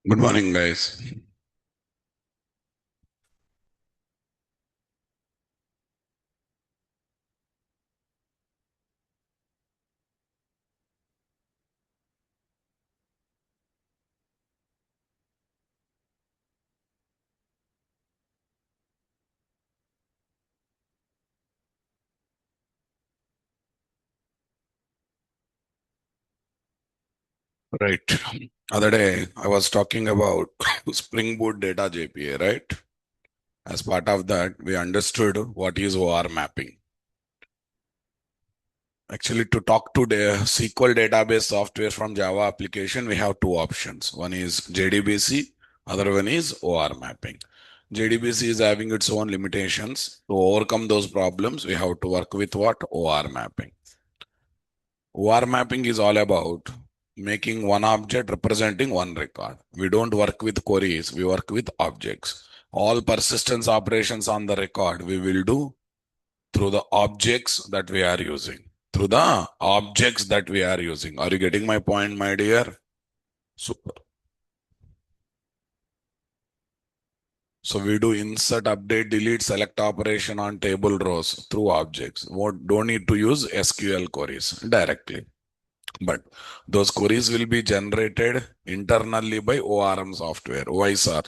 Good morning, guys. Right. Other day, I was talking about Spring Boot Data JPA, right? As part of that, we understood what is OR mapping. Actually, to talk to the SQL database software from Java application, we have two options. One is JDBC, other one is OR mapping. JDBC is having its own limitations. To overcome those problems, we have to work with what? OR mapping. OR mapping is all about making one object representing one record. We don't work with queries, we work with objects. All persistence operations on the record we will do through the objects that we are using. Through the objects that we are using. Are you getting my point, my dear? Super. So we do insert, update, delete, select operation on table rows through objects. Don't need to use SQL queries directly. But those queries will be generated internally by ORM software. Why, sir?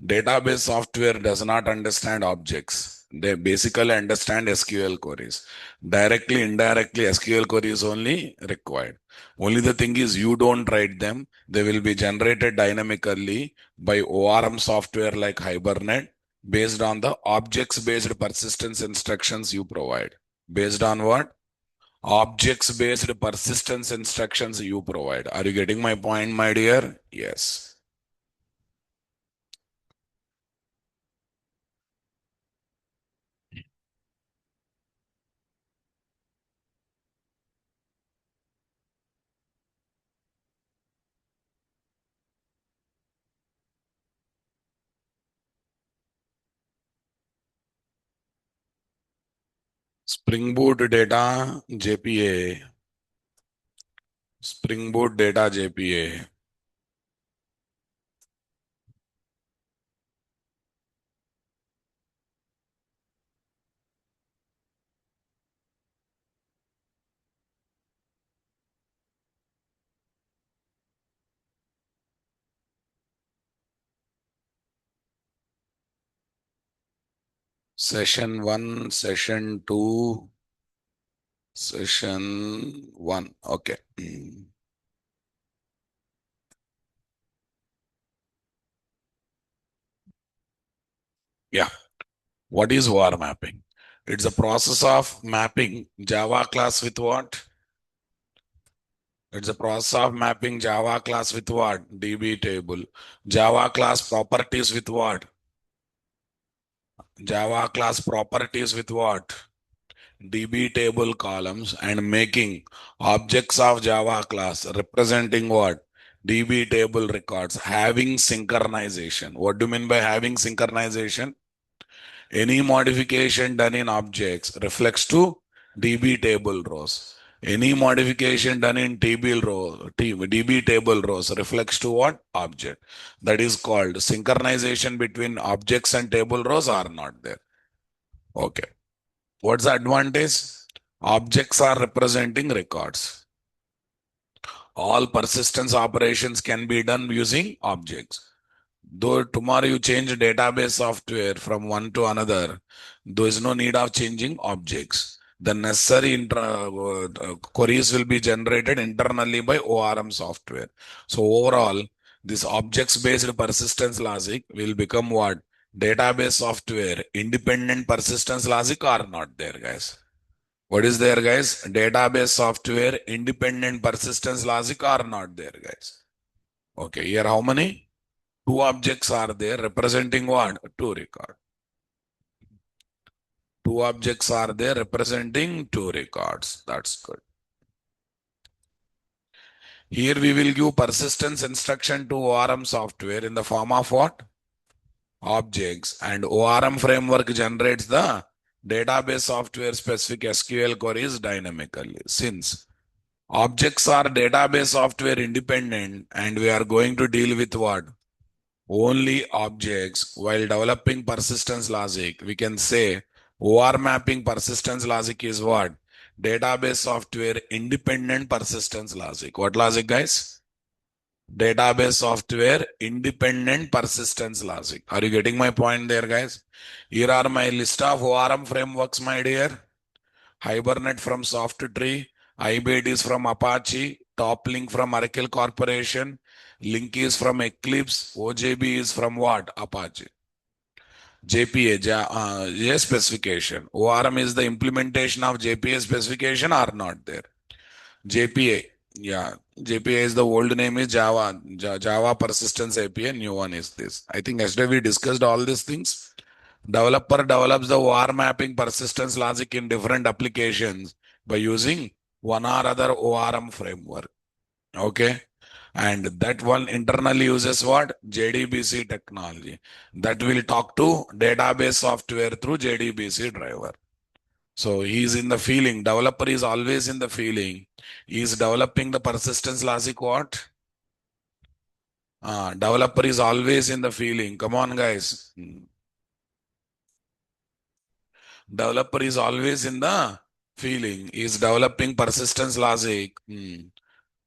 Database software does not understand objects. They basically understand SQL queries. Directly, indirectly, SQL queries only required. Only the thing is you don't write them. They will be generated dynamically by ORM software like Hibernate based on the objects-based persistence instructions you provide. Based on what? Objects-based persistence instructions you provide. Are you getting my point, my dear? Yes. Spring Boot data JPA. Spring Boot data JPA. Session 1, Session 2, Session 1. Okay. Yeah. What is OR mapping? It's a process of mapping Java class with what? It's a process of mapping Java class with what? DB table. Java class properties with what? Java class properties with what? DB table columns and making objects of Java class representing what? DB table records having synchronization. What do you mean by having synchronization? Any modification done in objects reflects to DB table rows. Any modification done in DB table rows reflects to what? Object. That is called synchronization between objects and table rows are not there. Okay. What's the advantage? Objects are representing records. All persistence operations can be done using objects. Though tomorrow you change database software from one to another, there is no need of changing objects. The necessary queries will be generated internally by ORM software. So overall, this objects-based persistence logic will become what? Database software, independent persistence logic are not there, guys. What is there, guys? Database software, independent persistence logic are not there, guys. Okay, here how many? Two objects are there representing what? Two record. Two objects are there representing two records. That's good. Here we will give persistence instruction to ORM software in the form of what? Objects, and ORM framework generates the database software specific SQL queries dynamically. Since Objects are database software independent, and we are going to deal with what? Only objects. While developing persistence logic, we can say OR mapping persistence logic is what? Database software independent persistence logic. What logic, guys? Database software independent persistence logic. Are you getting my point there, guys? Here are my list of ORM frameworks, my dear. Hibernate from SoftTree, iBait is from Apache, TopLink from Oracle Corporation, Link is from Eclipse, OJB is from what? Apache. JPA, J specification. ORM is the implementation of JPA specification or not there? JPA, yeah, JPA is the old name is Java, Java Persistence API, new one is this. I think yesterday we discussed all these things. Developer develops the OR mapping persistence logic in different applications by using one or other ORM framework. Okay. And that one internally uses what? JDBC technology. That will talk to database software through JDBC driver. So he's in the feeling. Developer is always in the feeling. He's developing the persistence logic what? Developer is always in the feeling. Come on, guys. Developer is always in the feeling. Is developing persistence logic.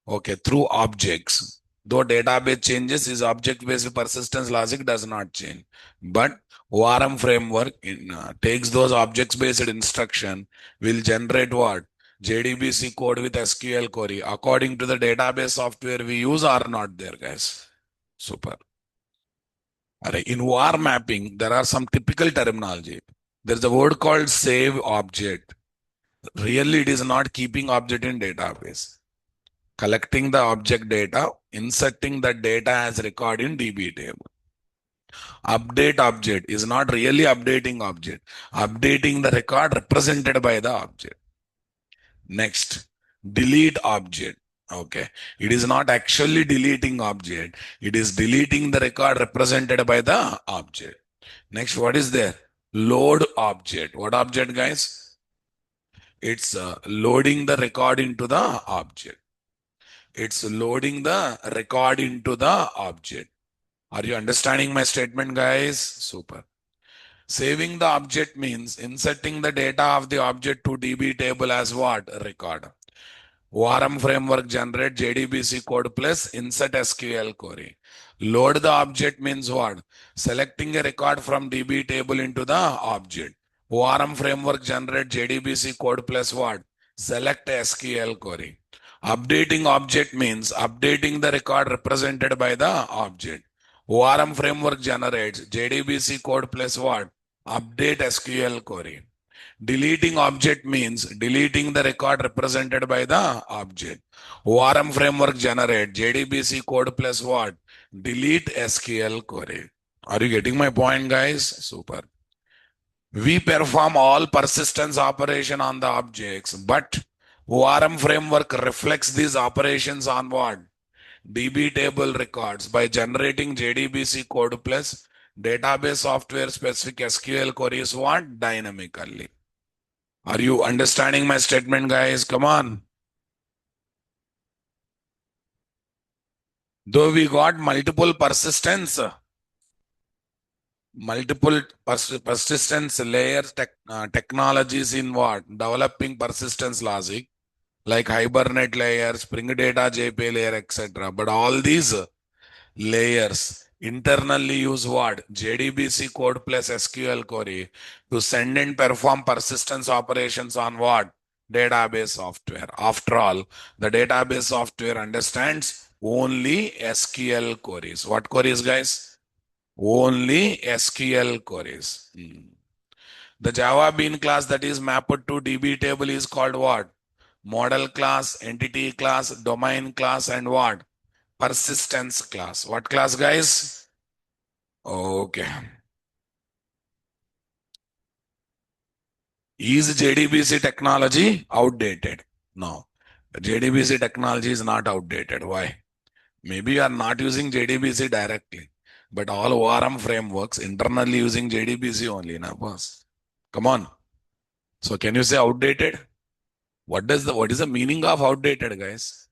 Okay, through objects. Though database changes, his object-based persistence logic does not change. But ORM framework takes those objects-based instruction, will generate what? JDBC code with SQL query. According to the database software we use or not there, guys. Super. In OR mapping, there are some typical terminology. There's a word called save object. Really, it is not keeping object in database. Collecting the object data, inserting the data as record in DB table. Update object is not really updating object, updating the record represented by the object. Next, delete object. Okay, it is not actually deleting object, it is deleting the record represented by the object. Next, what is there? Load object. What object, guys? It's loading the record into the object. It's loading the record into the object. Are you understanding my statement, guys? Super. Saving the object means inserting the data of the object to DB table as what? Record. ORM framework generate JDBC code plus insert SQL query. Load the object means what? Selecting a record from DB table into the object. ORM framework generate JDBC code plus what? Select SQL query. Updating object means updating the record represented by the object. ORM framework generates JDBC code plus what? Update SQL query. Deleting object means deleting the record represented by the object. ORM framework generate JDBC code plus what? Delete SQL query. Are you getting my point, guys? Super. We perform all persistence operation on the objects, but ORM framework reflects these operations on what? DB table records by generating JDBC code plus database software specific SQL queries what? Dynamically. Are you understanding my statement, guys? Come on. Though we got multiple persistence layers technologies in what? Developing persistence logic, like Hibernate layer, Spring Data JPA layer, etc. But all these layers internally use what? JDBC code plus SQL query to send and perform persistence operations on what? Database software. After all, the database software understands only SQL queries. What queries, guys? Only SQL queries. The Java Bean class that is mapped to DB table is called what? Model class, entity class, domain class, and what? Persistence class. What class, guys? Okay. Is JDBC technology outdated? No. JDBC technology is not outdated. Why? Maybe you are not using JDBC directly, but all ORM frameworks internally using JDBC only, na boss. Come on. So can you say outdated? What is the meaning of outdated, guys?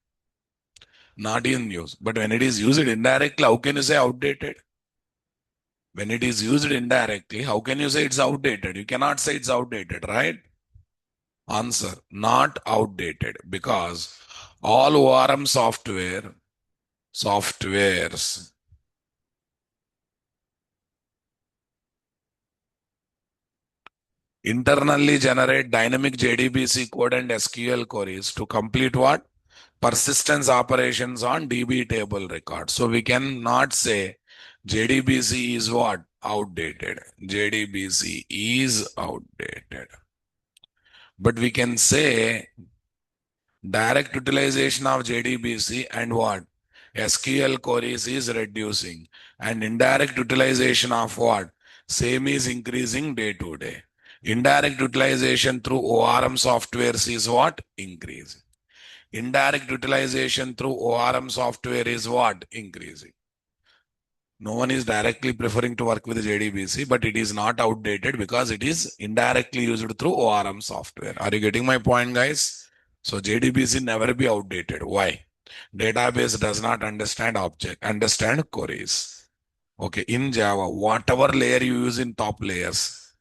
Not in use. But when it is used indirectly, how can you say outdated? When it is used indirectly, how can you say it's outdated? You cannot say it's outdated, right? Answer, not outdated, because all ORM softwares internally generate dynamic JDBC code and SQL queries to complete what? Persistence operations on DB table records. So we cannot say JDBC is what? Outdated. JDBC is outdated. But we can say direct utilization of JDBC and what? SQL queries is reducing. And indirect utilization of what? Same is increasing day to day. Indirect utilization through ORM softwares is what? Increasing. Indirect utilization through ORM software is what? Increasing. No one is directly preferring to work with JDBC, but it is not outdated because it is indirectly used through ORM software. Are you getting my point, guys? So JDBC never be outdated. Why? Database does not understand queries. Okay, in Java, whatever layer you use in top layers,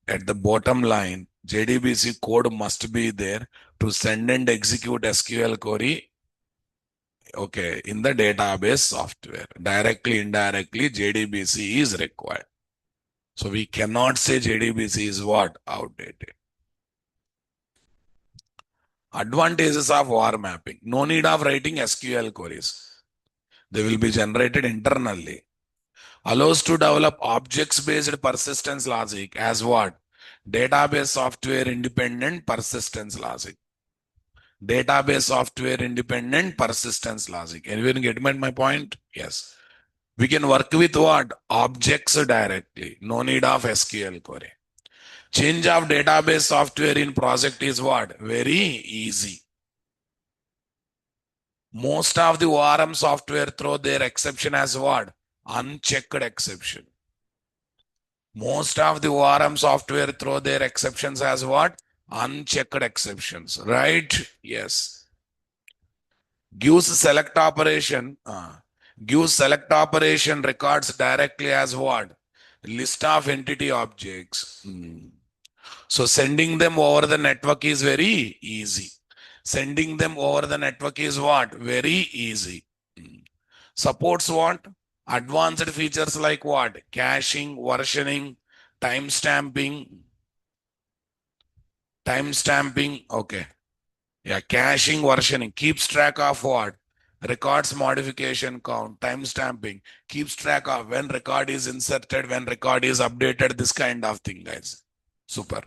at the bottom line, JDBC code must be there to send and execute SQL query, okay, in the database software. Directly, indirectly, JDBC is required. So we cannot say JDBC is what? Outdated. Advantages of OR mapping. No need of writing SQL queries. They will be generated internally. Allows to develop objects-based persistence logic as what? Database software independent persistence logic. Database software independent persistence logic. Anyone get my point? Yes. We can work with what? Objects directly. No need of SQL query. Change of database software in project is what? Very easy. Most of the ORM software throw their exception as what? Unchecked exception. Most of the ORM software throw their exceptions as what? Unchecked exceptions, right? Yes. Gives select operation records directly as what? List of entity objects. So sending them over the network is very easy. Sending them over the network is what? Very easy. Supports what? Advanced features like what? Caching, versioning, timestamping. Okay. Yeah, caching, versioning. Keeps track of what? Records modification count, timestamping. Keeps track of when record is inserted, when record is updated, this kind of thing, guys. Super.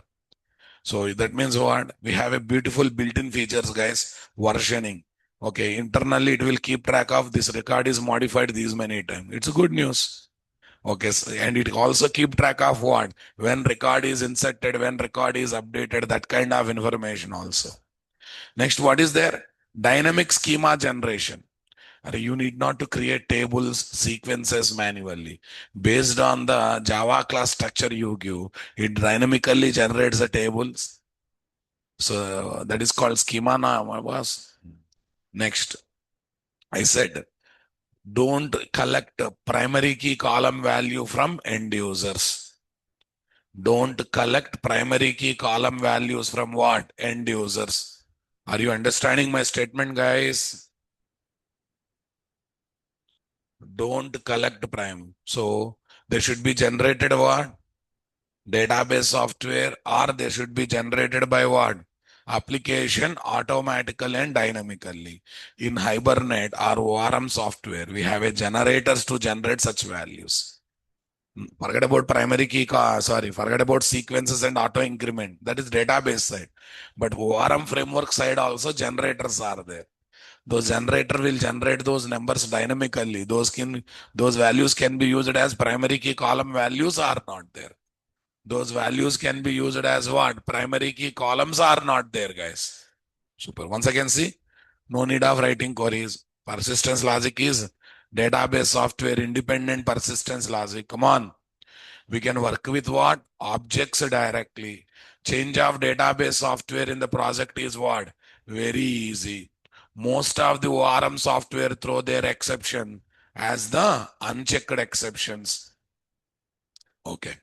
So that means what? We have a beautiful built-in features, guys. Versioning. Okay, internally it will keep track of this record is modified these many times. It's good news. Okay, so, and it also keep track of what? When record is inserted, when record is updated, that kind of information also. Next, what is there? Dynamic schema generation. You need not to create tables, sequences manually. Based on the Java class structure you give, it dynamically generates the tables. So that is called schema now, boss. Next, I said, don't collect primary key column value from end users. Don't collect primary key column values from what? End users. Are you understanding my statement, guys? Don't collect prime. So they should be generated what? Database software, or they should be generated by what? Application automatically and dynamically. In Hibernate or ORM software, we have a generators to generate such values. Forget about primary key, forget about sequences and auto increment. That is database side. But ORM framework side also generators are there. Those generator will generate those numbers dynamically. Those values can be used as primary key column values or not there. Those values can be used as what? Primary key columns are not there, guys. Super. Once again, see, no need of writing queries. Persistence logic is database software independent persistence logic. Come on. We can work with what? Objects directly. Change of database software in the project is what? Very easy. Most of the ORM software throw their exception as the unchecked exceptions. Okay.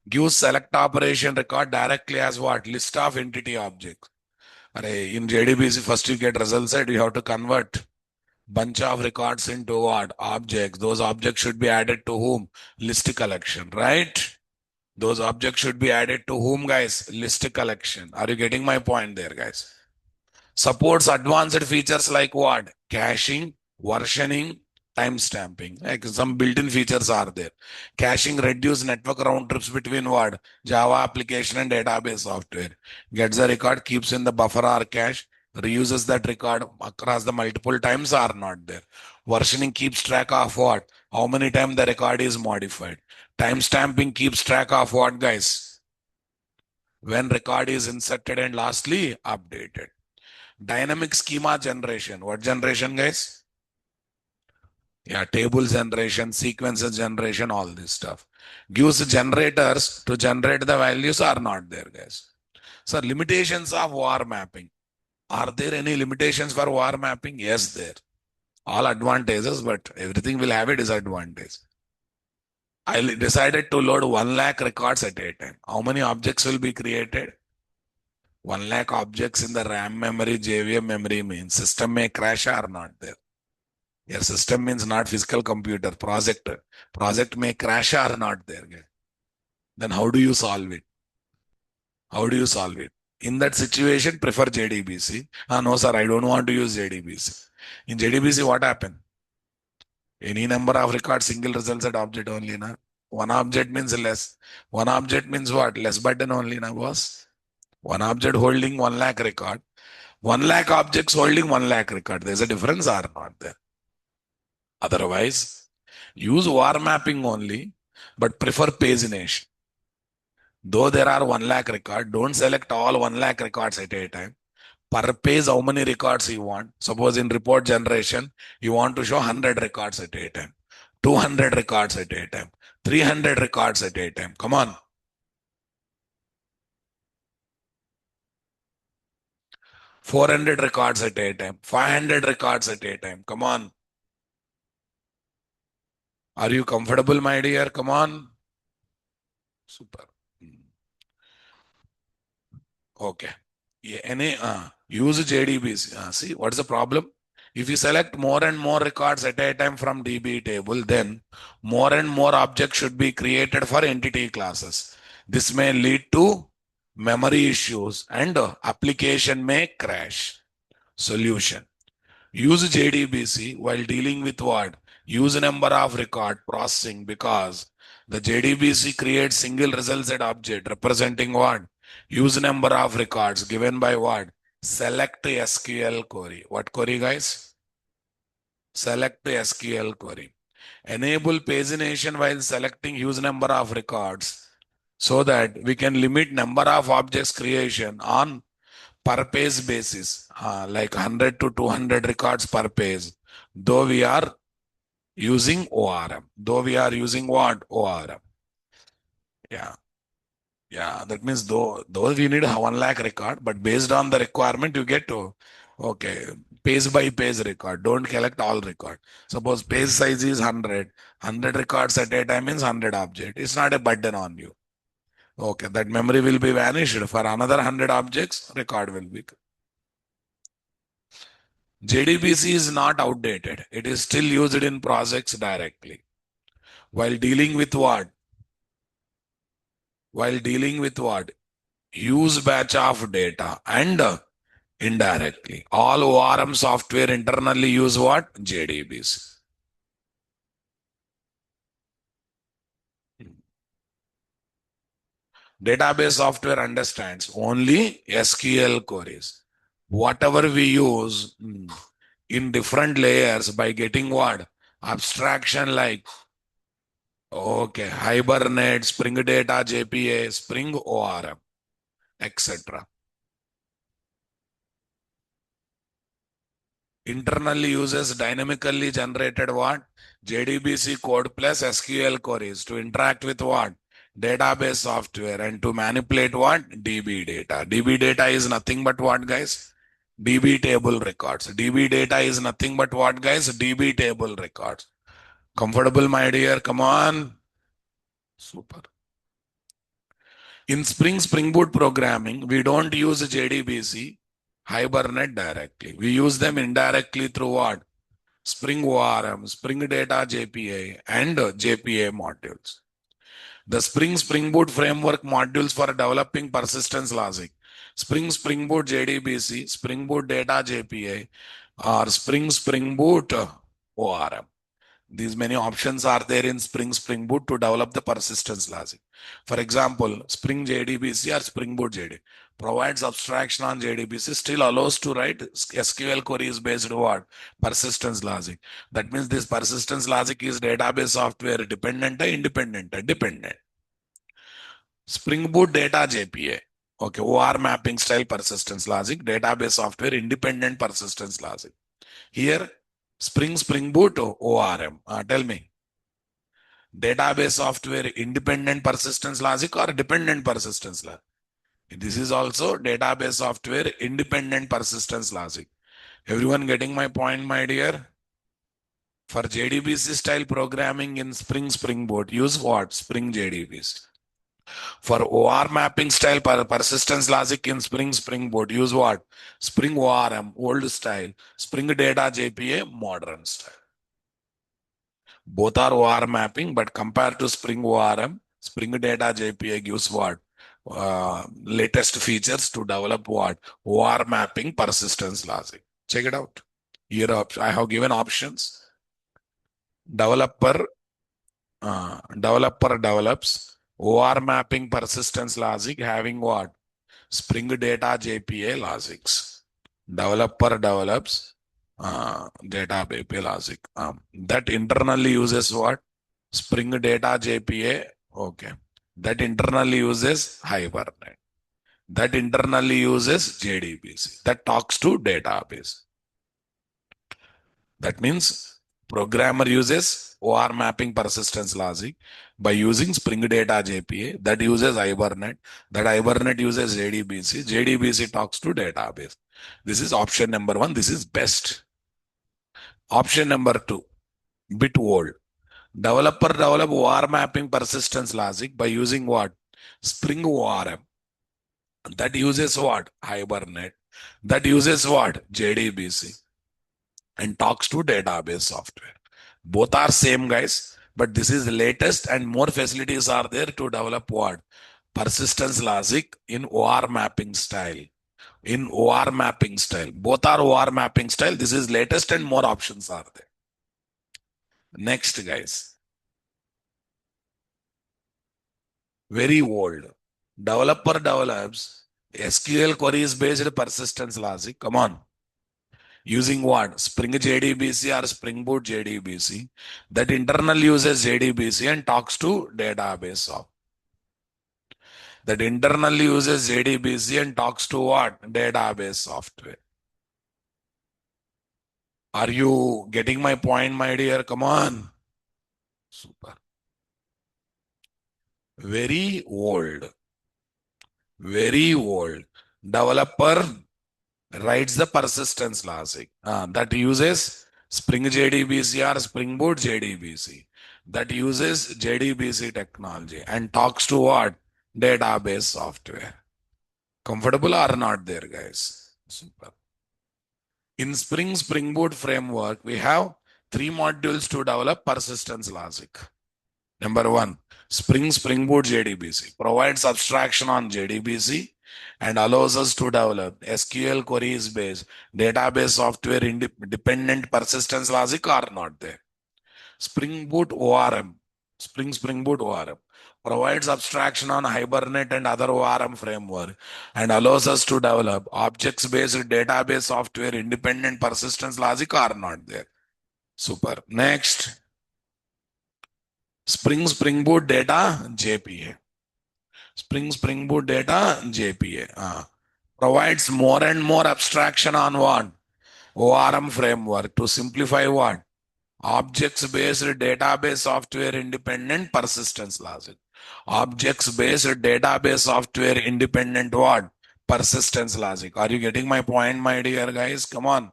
Give select operation record directly as what? List of entity objects. In JDBC, first you get result set, you have to convert bunch of records into what? Objects. Those objects should be added to whom? List collection, right? Those objects should be added to whom, guys? List collection. Are you getting my point there, guys? Supports advanced features like what? Caching, versioning, timestamping. Like some built-in features are there. Caching reduce network round trips between what? Java application and database software. Gets the record, keeps in the buffer or cache, reuses that record across the multiple times are not there. Versioning keeps track of what? How many times the record is modified. Timestamping keeps track of what, guys? When record is inserted and lastly updated. Dynamic schema generation. What generation, guys? Yeah, table generation, sequences generation, all this stuff. Gives generators to generate the values are not there, guys. So limitations of var mapping. Are there any limitations for var mapping? Yes, there. All advantages, but everything will have a disadvantage. I decided to load 1 lakh records at a time. How many objects will be created? 1 lakh objects in the RAM memory, JVM memory means system may crash or not there. Your system means not physical computer, project. Project may crash or not there. Then how do you solve it? How do you solve it? In that situation, prefer JDBC. No, sir, I don't want to use JDBC. In JDBC, what happened? Any number of records, single results at object only. Na? One object means less. One object means what? Less button only, na boss? One object holding 1 lakh record. 1 lakh objects holding 1 lakh record. There's a difference or not there? Otherwise, use var mapping only, but prefer pagination. Though there are 1 lakh record, don't select all 1 lakh records at a time. Per page, how many records you want? Suppose in report generation, you want to show 100 records at a time, 200 records at a time, 300 records at a time. Come on. 400 records at a time, 500 records at a time. Come on. Are you comfortable, my dear? Come on. Super. Okay. Use JDBC. See, what's the problem? If you select more and more records at a time from DB table, then more and more objects should be created for entity classes. This may lead to memory issues and application may crash. Solution. Use JDBC while dealing with what? Use number of record processing because the JDBC creates single result set object representing what? Use number of records given by what? Select SQL query. What query, guys? Select SQL query. Enable pagination while selecting use number of records so that we can limit number of objects creation on per page basis, like 100 to 200 records per page, though we are using ORM. Though we are using what? ORM. Yeah. Yeah, that means though we need 1 lakh record, but based on the requirement, you get to, okay, page by page record. Don't collect all record. Suppose page size is 100, 100 records at a time means 100 object. It's not a burden on you. Okay, that memory will be vanished. For another 100 objects, record will be. JDBC is not outdated. It is still used in projects directly. While dealing with what? Use batch of data and indirectly. All ORM software internally use what? JDBC. Database software understands only SQL queries. Whatever we use in different layers by getting what? Abstraction like, okay, Hibernate, Spring Data, JPA, Spring ORM, etc. Internally uses dynamically generated what? JDBC code plus SQL queries to interact with what? database software and to manipulate what? DB data. DB data is nothing but what, guys? DB table records. DB data is nothing but what, guys? DB table records. Comfortable, my dear? Come on. Super. In Spring Boot programming, we don't use JDBC, Hibernate directly. We use them indirectly through what? Spring ORM, Spring Data JPA, and JPA modules. The Spring Boot framework modules for developing persistence logic. Spring Boot JDBC, Spring Boot Data JPA, or Spring Boot ORM. These many options are there in Spring Boot to develop the persistence logic. For example, Spring JDBC or Spring Boot JD provides abstraction on JDBC, still allows to write SQL queries based on persistence logic. That means this persistence logic is database software dependent or independent? Dependent. Spring Boot Data JPA. Okay, OR mapping style persistence logic, database software independent persistence logic. Here, Spring Boot ORM. Tell me, database software independent persistence logic or dependent persistence logic? This is also database software independent persistence logic. Everyone getting my point, my dear? For JDBC style programming in Spring Boot, use what? Spring JDBC. For OR mapping style persistence logic in Spring Boot, use what? Spring ORM, old style. Spring Data JPA, modern style. Both are OR mapping, but compared to Spring ORM, Spring Data JPA gives what? Latest features to develop what? OR mapping persistence logic. Check it out. Here I have given options. Developer develops OR mapping persistence logic having what? Spring Data JPA logics. Developer develops data JPA logic. That internally uses what? Spring Data JPA. Okay. That internally uses Hibernate. That internally uses JDBC. That talks to database. That means programmer uses OR mapping persistence logic by using Spring Data JPA. That uses Hibernate. That Hibernate uses JDBC. JDBC talks to database. This is option number 1. This is best. Option number 2, bit old. Developer develop OR mapping persistence logic by using what? Spring ORM. That uses what? Hibernate. That uses what? JDBC. And talks to database software. Both are same, guys, but this is the latest and more facilities are there to develop what? Persistence logic in OR mapping style. In OR mapping style. Both are OR mapping style. This is latest and more options are there. Next, guys. Very old. Developer develops SQL queries based persistence logic. Come on. Using what? Spring JDBC or Spring Boot JDBC. That internal uses JDBC and talks to database of. That internally uses JDBC and talks to what? Database software. Are you getting my point, my dear? Come on. Super. Very old. Very old. Developer writes the persistence logic that uses Spring JDBC or Spring Boot JDBC. That uses JDBC technology and talks to what? Database software. Comfortable or not there, guys? Super. In Spring Boot framework, we have 3 modules to develop persistence logic. Number 1, Spring Boot JDBC provides abstraction on JDBC and allows us to develop SQL queries based database software independent persistence logic or not there. Spring Boot ORM, Spring Boot ORM provides abstraction on Hibernate and other ORM framework and allows us to develop objects based database software independent persistence logic or not there. Super. Next. Spring Boot Data JPA. Spring Boot Data JPA provides more and more abstraction on what? ORM framework to simplify what? Objects based database software independent persistence logic. Objects based database software independent what? Persistence logic. Are you getting my point, my dear guys? Come on.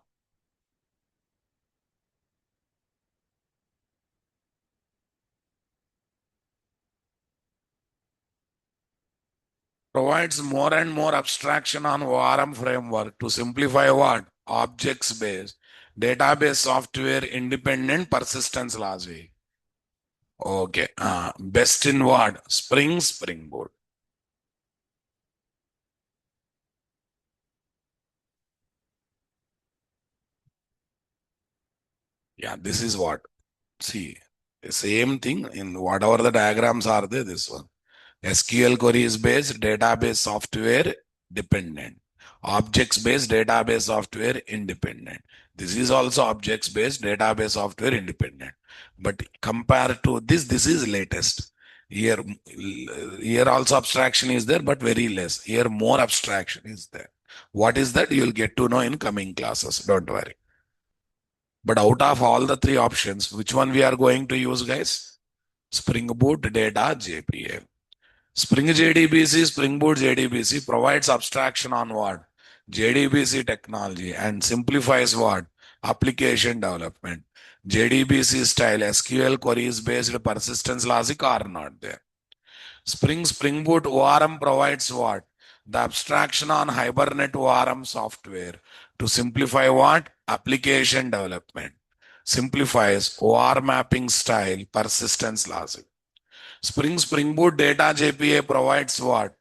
Provides more and more abstraction on ORM framework to simplify what? Objects based database software independent persistence logic. Okay. Best in what? Springboard. Yeah, this is what. See, the same thing in whatever the diagrams are there, this one. SQL queries based database software dependent. Objects based database software independent. This is also objects based database software independent. But compared to this, this is latest. Here, here also abstraction is there, but very less. Here more abstraction is there. What is that? You'll get to know in coming classes. Don't worry. But out of all the three options, which one we are going to use, guys? Spring Boot Data JPA. Spring JDBC, Spring Boot JDBC provides abstraction on what? JDBC technology and simplifies what? Application development. JDBC style SQL queries based persistence logic are not there. Spring Boot ORM provides what? The abstraction on Hibernate ORM software to simplify what? Application development. Simplifies OR mapping style persistence logic. Spring Boot Data JPA provides what?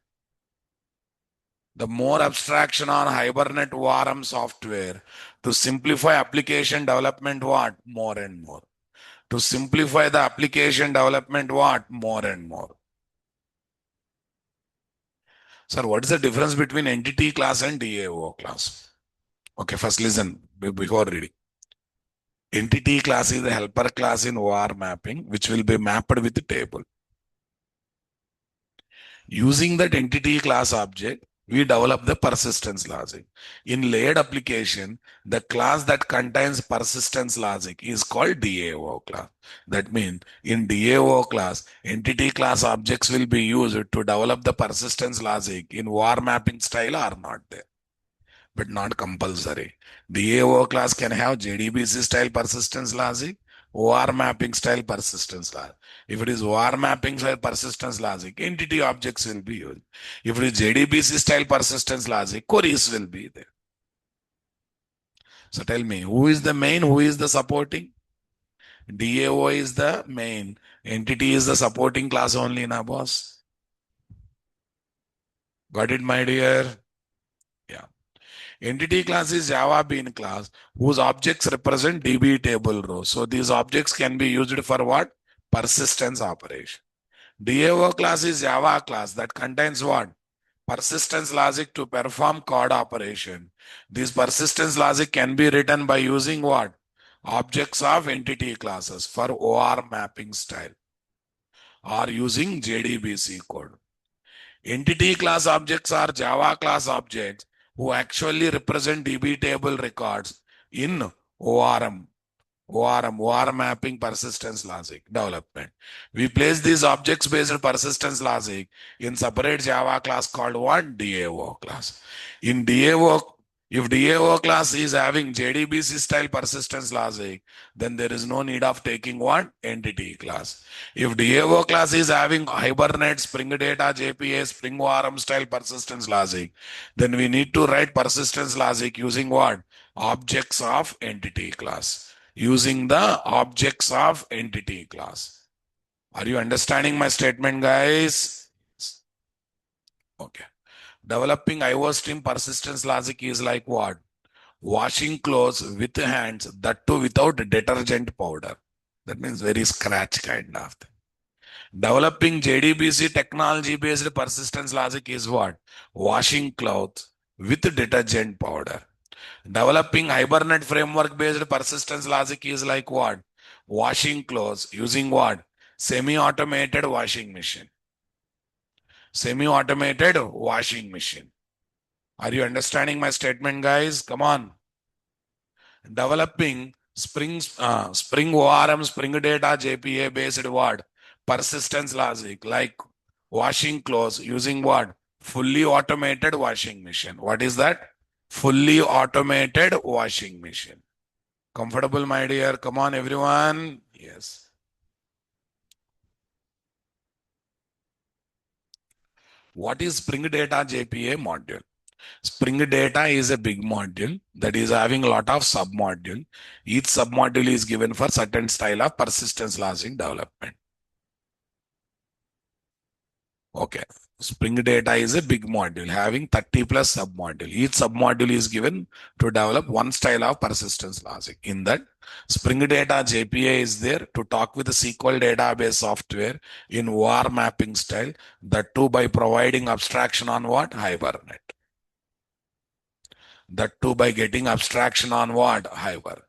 The more abstraction on Hibernate ORM software to simplify application development what? More and more. To simplify the application development what? More and more. Sir, what is the difference between entity class and DAO class? Okay, first listen before reading. Entity class is the helper class in OR mapping, which will be mapped with the table. Using that entity class object, we develop the persistence logic. In layered application, the class that contains persistence logic is called DAO class. That means in DAO class, entity class objects will be used to develop the persistence logic in OR mapping style or not there, but not compulsory. DAO class can have JDBC style persistence logic, OR mapping style persistence logic. If it is OR mapping style persistence logic, entity objects will be used. If it is JDBC style persistence logic, queries will be there. So tell me, who is the main, who is the supporting? DAO is the main. Entity is the supporting class only, na boss? Got it, my dear? Yeah. Entity class is Java Bean class whose objects represent DB table rows. So these objects can be used for what? Persistence operation. DAO class is Java class that contains what? Persistence logic to perform code operation. This persistence logic can be written by using what? Objects of entity classes for OR mapping style or using JDBC code. Entity class objects are Java class objects who actually represent DB table records in ORM, OR mapping persistence logic development. We place these objects based persistence logic in separate Java class called what? DAO class. In DAO, if DAO class is having JDBC style persistence logic, then there is no need of taking what? Entity class. If DAO class is having Hibernate, Spring Data, JPA, Spring ORM style persistence logic, then we need to write persistence logic using what? Objects of entity class. Using the objects of entity class. Are you understanding my statement, guys? Okay. Developing IO stream persistence logic is like what? Washing clothes with hands, that too without detergent powder. That means very scratch kind of thing. Developing JDBC technology based persistence logic is what? Washing clothes with detergent powder. Developing Hibernate framework based persistence logic is like what? Washing clothes using what? Semi-automated washing machine. Semi-automated washing machine. Are you understanding my statement, guys? Come on. Developing Spring ORM, Spring Data, JPA based what? Persistence logic like washing clothes using what? Fully automated washing machine. What is that? Fully automated washing machine. Comfortable, my dear? Come on, everyone. Yes. What is Spring Data JPA module? Spring Data is a big module that is having a lot of sub-module. Each sub-module is given for certain style of persistence logic development. Okay. Spring Data is a big module having 30 plus sub-module. Each sub-module is given to develop one style of persistence logic. In that, Spring Data JPA is there to talk with the SQL database software in OR mapping style. That too by providing abstraction on what? Hibernate. That too by getting abstraction on what? Hibernate.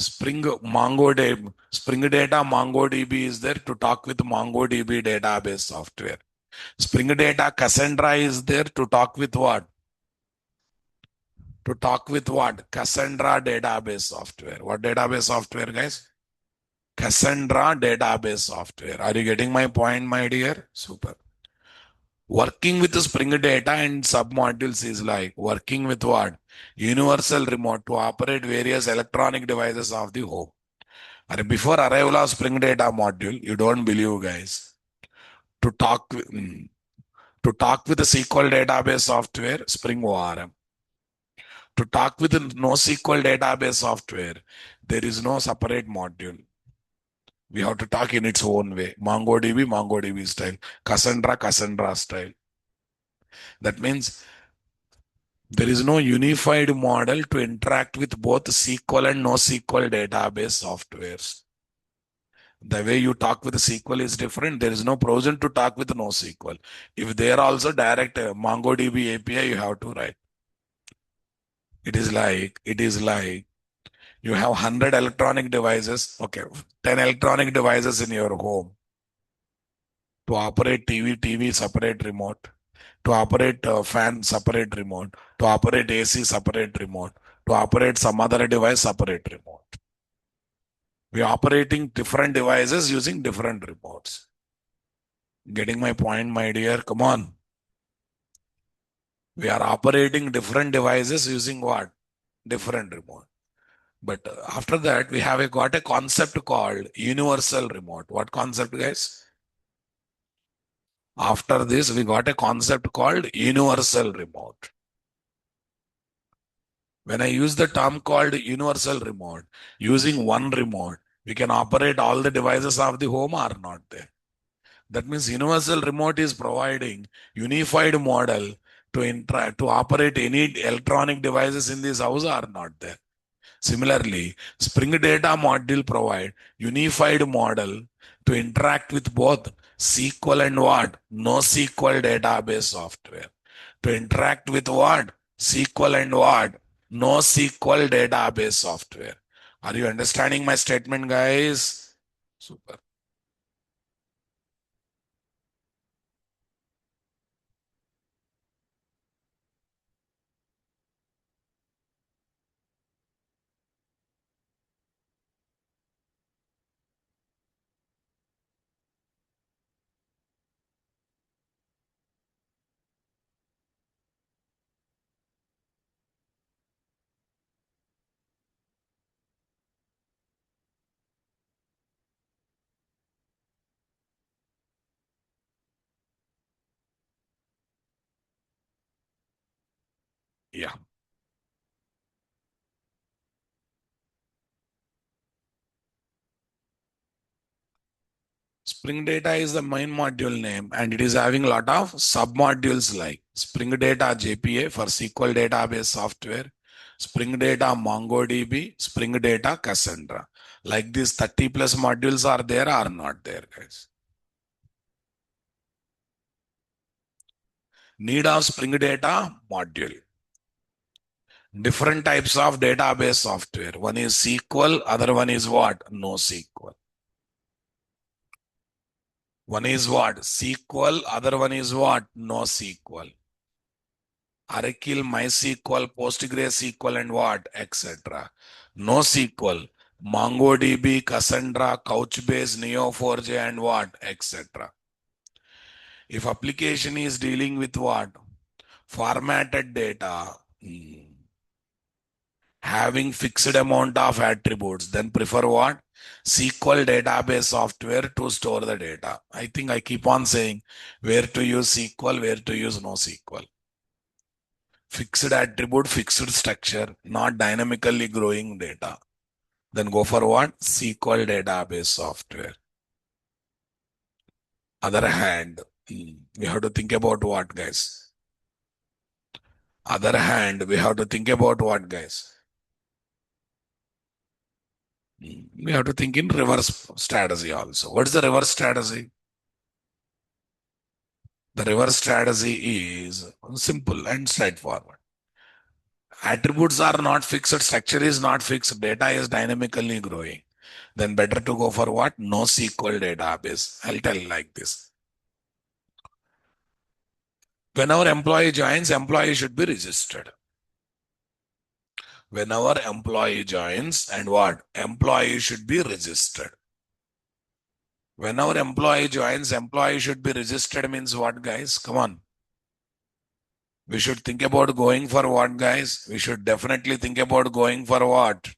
Spring MongoDB, Spring Data MongoDB is there to talk with MongoDB database software. Spring Data Cassandra is there to talk with what? To talk with what? Cassandra database software. What database software, guys? Cassandra database software. Are you getting my point, my dear? Super. Working with the Spring Data and submodules is like working with what? Universal remote to operate various electronic devices of the home. Before arrival of Spring Data module, you don't believe, guys. To talk with, to talk with the SQL database software, Spring ORM. To talk with the NoSQL database software, there is no separate module. We have to talk in its own way. MongoDB, MongoDB style. Cassandra, Cassandra style. That means there is no unified model to interact with both SQL and NoSQL database softwares. The way you talk with SQL is different. There is no provision to talk with NoSQL. If they are also direct MongoDB API, you have to write. It is like you have 100 electronic devices. Okay, 10 electronic devices in your home. To operate TV, separate remote. To operate fan, separate remote. To operate AC, separate remote. To operate some other device, separate remote. We are operating different devices using different remotes. Getting my point, my dear? Come on. We are operating different devices using what? Different remote. But after that, we have got a concept called universal remote. What concept, guys? After this, we got a concept called universal remote. When I use the term called universal remote, using one remote, we can operate all the devices of the home or not there. That means universal remote is providing unified model to operate any electronic devices in this house or not there. Similarly, Spring Data module provide unified model to interact with both SQL and what? NoSQL database software. To interact with what? SQL and what? NoSQL database software. Are you understanding my statement, guys? Super. Yeah. Spring Data is the main module name and it is having a lot of sub-modules like Spring Data JPA for SQL database software, Spring Data MongoDB, Spring Data Cassandra. Like these 30 plus modules are there or not there, guys? Need of Spring Data module. Different types of database software. One is SQL, other one is what? NoSQL. One is what? SQL, other one is what? NoSQL. Oracle, MySQL, PostgreSQL, and what, etc. NoSQL, MongoDB, Cassandra, Couchbase, Neo4j, and what, etc. If application is dealing with what? Formatted data, having fixed amount of attributes, then prefer what? SQL database software to store the data. I think I keep on saying where to use SQL, where to use NoSQL. Fixed attribute, fixed structure, not dynamically growing data. Then go for what? SQL database software. Other hand, we have to think about what, guys? Other hand, we have to think about what, guys? We have to think in reverse strategy also. What is the reverse strategy? The reverse strategy is simple and straightforward. Attributes are not fixed, structure is not fixed, data is dynamically growing. Then better to go for what? NoSQL database. I'll tell you like this. Whenever employee joins, employee should be registered. Whenever employee joins and what? Employee should be registered. Whenever employee joins, employee should be registered means what, guys? Come on. We should think about going for what, guys? We should definitely think about going for what?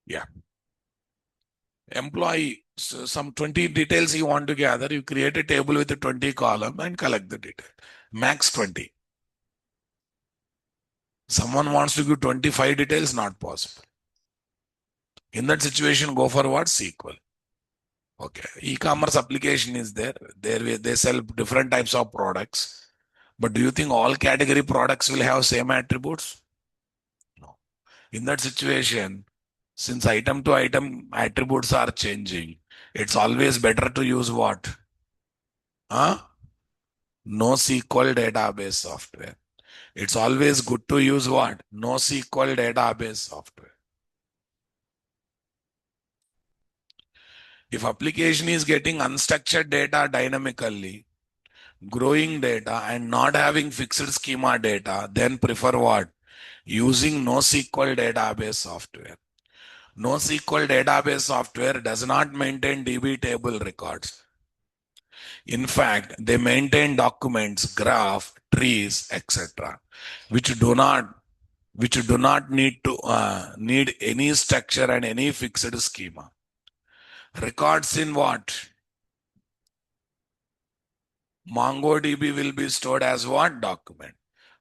Yeah. Employee, so some 20 details you want to gather, you create a table with a 20 column and collect the detail. Max 20. Someone wants to give 25 details, not possible. In that situation, go for what? SQL. Okay. E-commerce application is there. There they sell different types of products. But do you think all category products will have same attributes? No. In that situation, since item to item attributes are changing, it's always better to use what? Huh? NoSQL database software. It's always good to use what? NoSQL database software. If application is getting unstructured data dynamically, growing data and not having fixed schema data, then prefer what? Using NoSQL database software. NoSQL database software does not maintain DB table records. In fact, they maintain documents, graph, trees, etc., which do not need any structure and any fixed schema. Records in what? MongoDB will be stored as what? Document.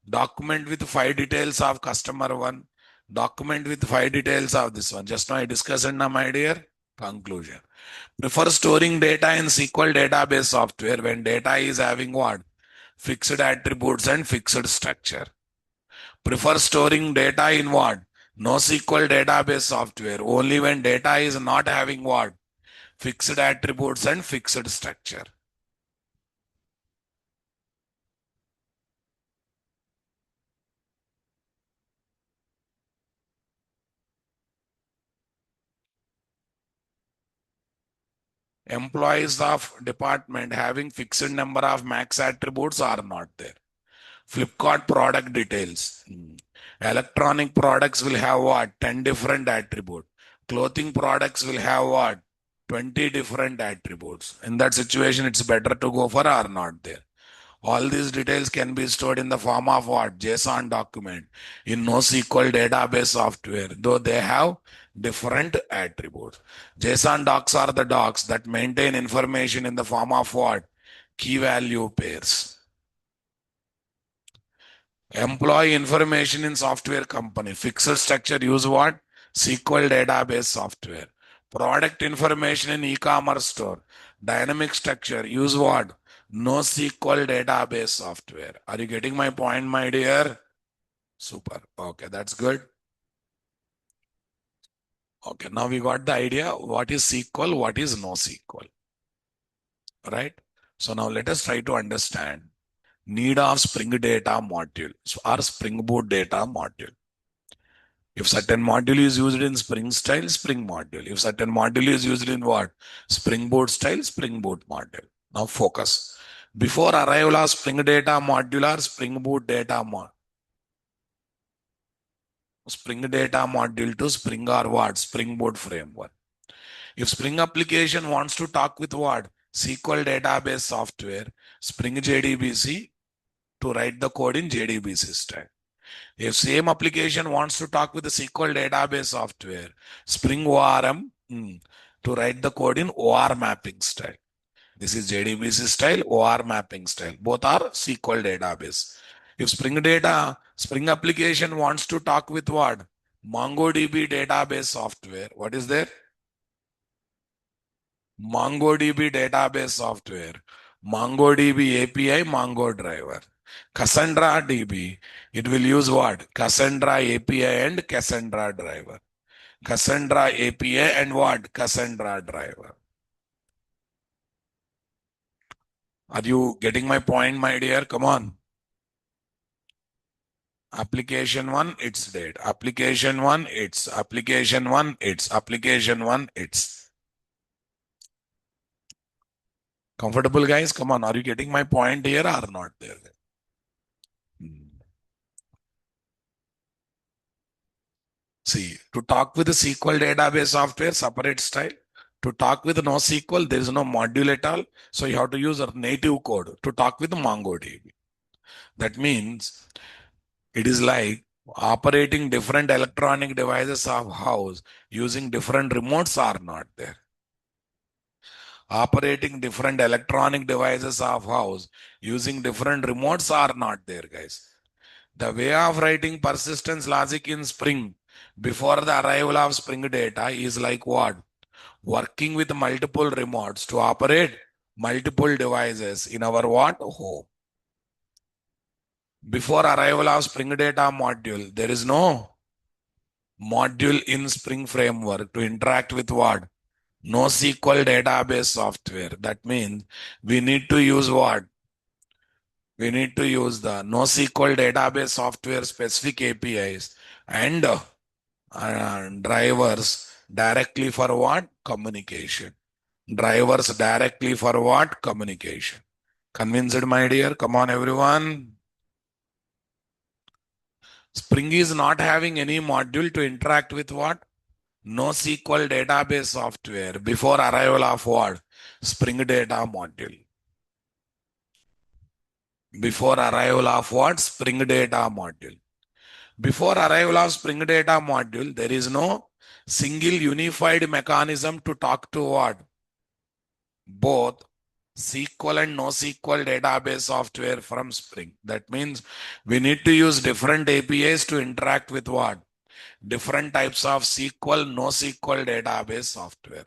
Document with 5 details of customer one. Document with 5 details of this one. Just now I discussed now, my dear. Conclusion. Prefer storing data in SQL database software when data is having what? Fixed attributes and fixed structure. Prefer storing data in what? NoSQL database software only when data is not having what? Fixed attributes and fixed structure. Employees of department having fixed number of max attributes are not there. Flipkart product details. Electronic products will have what? 10 different attributes. Clothing products will have what? 20 different attributes. In that situation, it's better to go for or not there. All these details can be stored in the form of what? JSON document in NoSQL database software, though they have different attributes. JSON docs are the docs that maintain information in the form of what? Key value pairs. Employee information in software company. Fixed structure use what? SQL database software. Product information in e-commerce store. Dynamic structure use what? NoSQL database software. Are you getting my point, my dear? Super. Okay, that's good. Okay, now we got the idea what is SQL, what is NoSQL. Right? So now let us try to understand need of Spring Data module or Spring Boot data module. If certain module is used in Spring style, Spring module. If certain module is used in what? Spring Boot style, Spring Boot module. Now focus. Before arrival of Spring Data module or Spring Boot data module. Spring Data module to Spring or what? Spring Boot framework. If Spring application wants to talk with what? SQL database software, Spring JDBC to write the code in JDBC style. If same application wants to talk with the SQL database software, Spring ORM to write the code in OR mapping style. This is JDBC style, OR mapping style. Both are SQL database. If Spring application wants to talk with what? MongoDB database software. What is there? MongoDB database software. MongoDB API, Mongo driver. Cassandra DB, it will use what? Cassandra API and Cassandra driver. Cassandra API and what? Cassandra driver. Are you getting my point, my dear? Come on. Application 1, it's dead. Application 1, it's. Application 1, it's. Application 1, it's. Comfortable, guys? Come on. Are you getting my point here or not there? See, to talk with the SQL database software, separate style. To talk with NoSQL, there is no module at all. So you have to use a native code to talk with MongoDB. That means it is like operating different electronic devices of house using different remotes are not there. Operating different electronic devices of house using different remotes are not there, guys. The way of writing persistence logic in Spring before the arrival of Spring data is like what? Working with multiple remotes to operate multiple devices in our what? Home. Before arrival of Spring data module, there is no module in Spring framework to interact with what? NoSQL database software. That means we need to use what? We need to use the NoSQL database software specific APIs and drivers directly for what? Communication. Drivers directly for what? Communication. Convinced, my dear? Come on, everyone. Spring is not having any module to interact with what? NoSQL database software before arrival of what? Spring data module. Before arrival of what? Spring data module. Before arrival of Spring data module, there is no single unified mechanism to talk to what? Both SQL and NoSQL database software from Spring. That means we need to use different APIs to interact with what? Different types of SQL, NoSQL database software.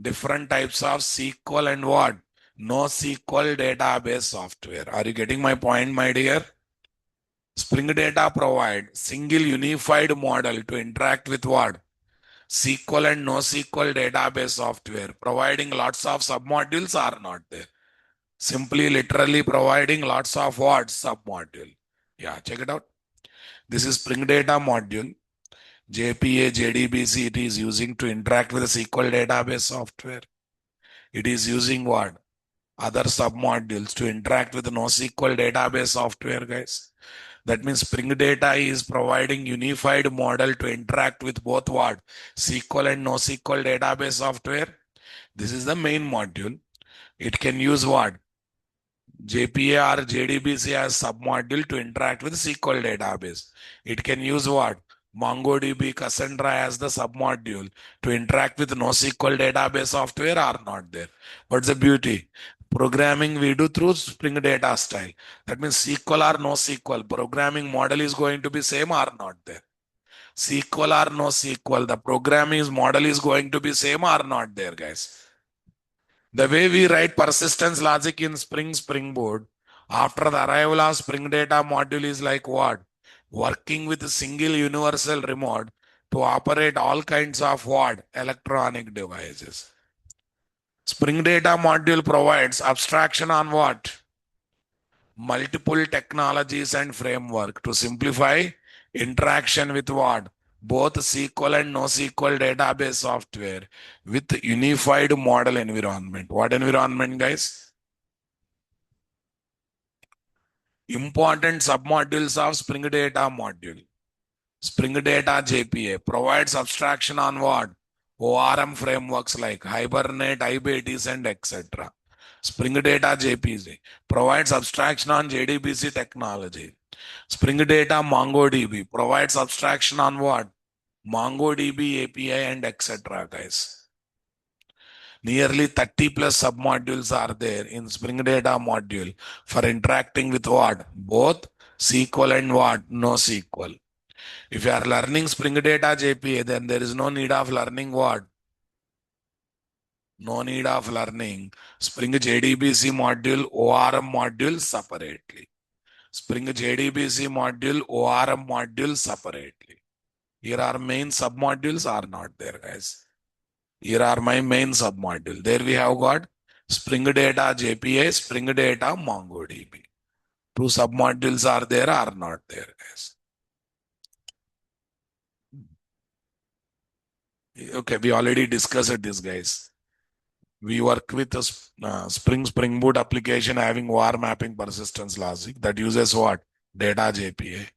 Different types of SQL and what? NoSQL database software. Are you getting my point, my dear? Spring Data provide single unified model to interact with what? SQL and NoSQL database software, providing lots of submodules are not there. Simply literally providing lots of what? Submodule. Yeah, check it out. This is Spring Data module. JPA, JDBC, it is using to interact with the SQL database software. It is using what? Other submodules to interact with the NoSQL database software, guys. That means Spring Data is providing unified model to interact with both what? SQL and NoSQL database software. This is the main module. It can use what? JPA or JDBC as submodule to interact with SQL database. It can use what? MongoDB, Cassandra as the submodule to interact with NoSQL database software are not there. What's the beauty? Programming we do through Spring Data style. That means SQL or NoSQL. Programming model is going to be same or not there. SQL or NoSQL. The programming model is going to be same or not there, guys. The way we write persistence logic in Spring Boot after the arrival of Spring Data module is like what? Working with a single universal remote to operate all kinds of what? Electronic devices. Spring Data module provides abstraction on what? Multiple technologies and framework to simplify interaction with what? both SQL and NoSQL database software with unified model environment. What environment, guys? Important submodules of Spring Data module. Spring Data JPA provides abstraction on what? ORM frameworks like Hibernate, IBTs, and etc. Spring Data JPA provides abstraction on JDBC technology. Spring Data MongoDB provides abstraction on what? MongoDB API and etc. Guys. Nearly 30 plus submodules are there in Spring Data module for interacting with what? Both SQL and what? NoSQL. If you are learning Spring Data JPA, then there is no need of learning what? No need of learning Spring JDBC module, ORM module separately. Spring JDBC module, ORM module separately. Here are main submodules are not there, guys. Here are my main submodule. There we have got Spring Data JPA, Spring Data MongoDB. Two submodules are there or not there, guys. Okay, we already discussed this, guys. We work with a Spring Boot application having OR mapping persistence logic that uses what? Data JPA,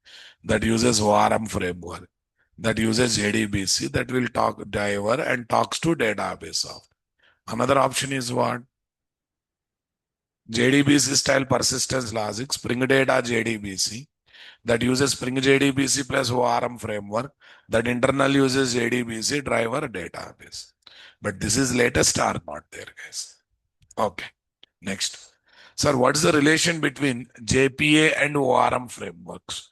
that uses ORM framework, that uses JDBC, that will talk driver and talks to database of. Another option is what? JDBC style persistence logic, Spring Data JDBC, that uses Spring JDBC plus ORM framework, that internal uses JDBC driver database. But this is latest or not there, guys. Okay, next. Sir, what is the relation between JPA and ORM frameworks?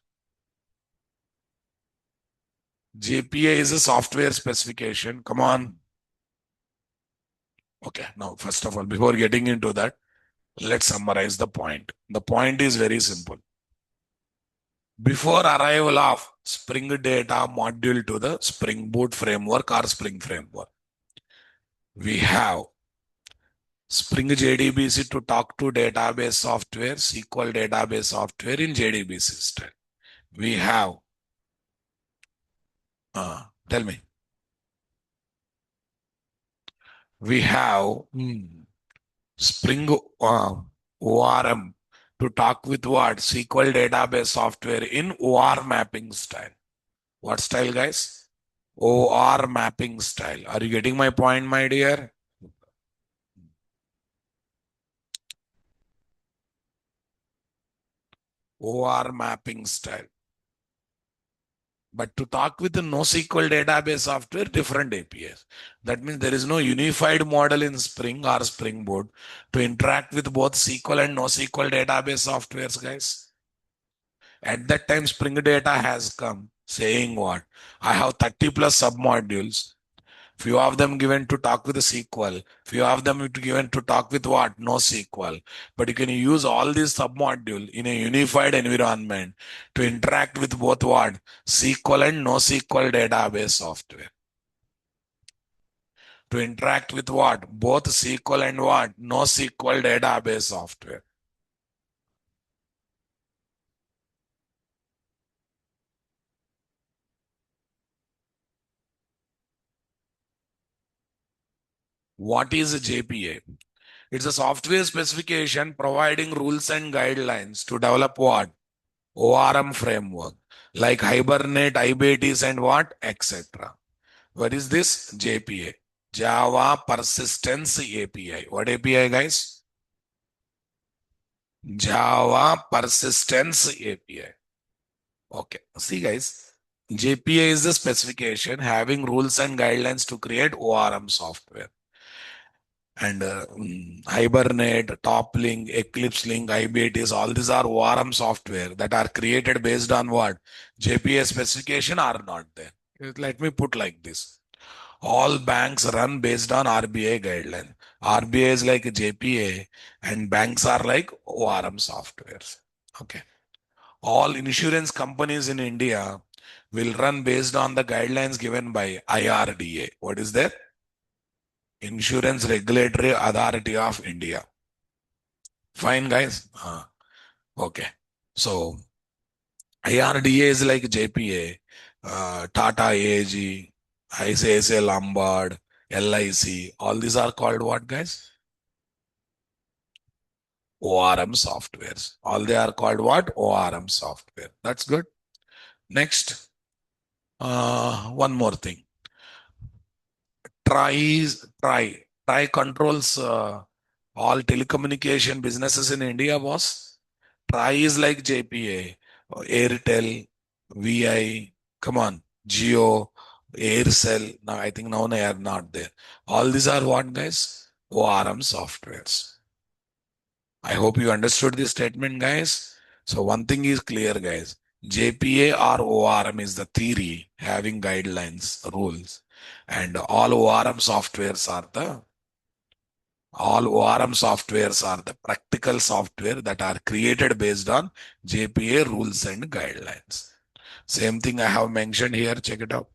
JPA is a software specification. Come on. Okay, now, first of all, before getting into that, let's summarize the point. The point is very simple. Before arrival of Spring Data module to the Spring Boot framework or Spring framework, we have Spring JDBC to talk to database software, SQL database software in JDBC style. We have, tell me. We have Spring ORM to talk with what? SQL database software in OR mapping style. What style, guys? OR mapping style. Are you getting my point, my dear? OR mapping style. But to talk with the NoSQL database software, different APIs. That means there is no unified model in Spring or Spring Boot to interact with both SQL and NoSQL database softwares, guys. At that time, Spring Data has come saying what? I have 30 plus submodules. Few of them given to talk with the SQL. Few of them given to talk with what? NoSQL. But you can use all these submodule in a unified environment to interact with both what? SQL and NoSQL database software. To interact with what? Both SQL and what? NoSQL database software. What is a JPA? It's a software specification providing rules and guidelines to develop what? ORM framework like Hibernate, IBTs, and what? Etc. What is this? JPA. Java Persistence API. What API, guys? Java Persistence API. Okay. See, guys, JPA is the specification having rules and guidelines to create ORM software. And Hibernate, Toplink, Eclipse Link, IBTs, all these are ORM software that are created based on what? JPA specification are not there. Let me put like this. All banks run based on RBI guideline. RBI is like JPA and banks are like ORM softwares. Okay. All insurance companies in India will run based on the guidelines given by IRDA. What is that? Insurance Regulatory Authority of India. Fine, guys. Okay. So IRDA is like JPA. Tata AG, ICICI Lombard, LIC, all these are called what, guys? ORM softwares. All they are called what? ORM software. That's good. Next, one more thing. Try controls all telecommunication businesses in India, boss. Try is like JPA, Airtel, VI, come on, Geo, Aircel. Now I think now they are not there. All these are what, guys? ORM softwares. I hope you understood this statement, guys. So one thing is clear, guys. JPA or ORM is the theory having guidelines, rules, and all ORM softwares are the practical software that are created based on JPA rules and guidelines. Same thing I have mentioned here. Check it out.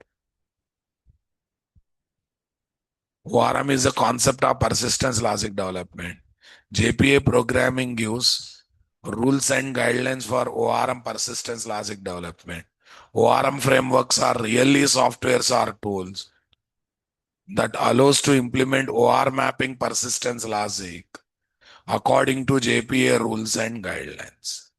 ORM is the concept of persistence logic development. JPA programming gives rules and guidelines for ORM persistence logic development. ORM frameworks are really softwares or tools that allows to implement OR mapping persistence logic according to JPA rules and guidelines.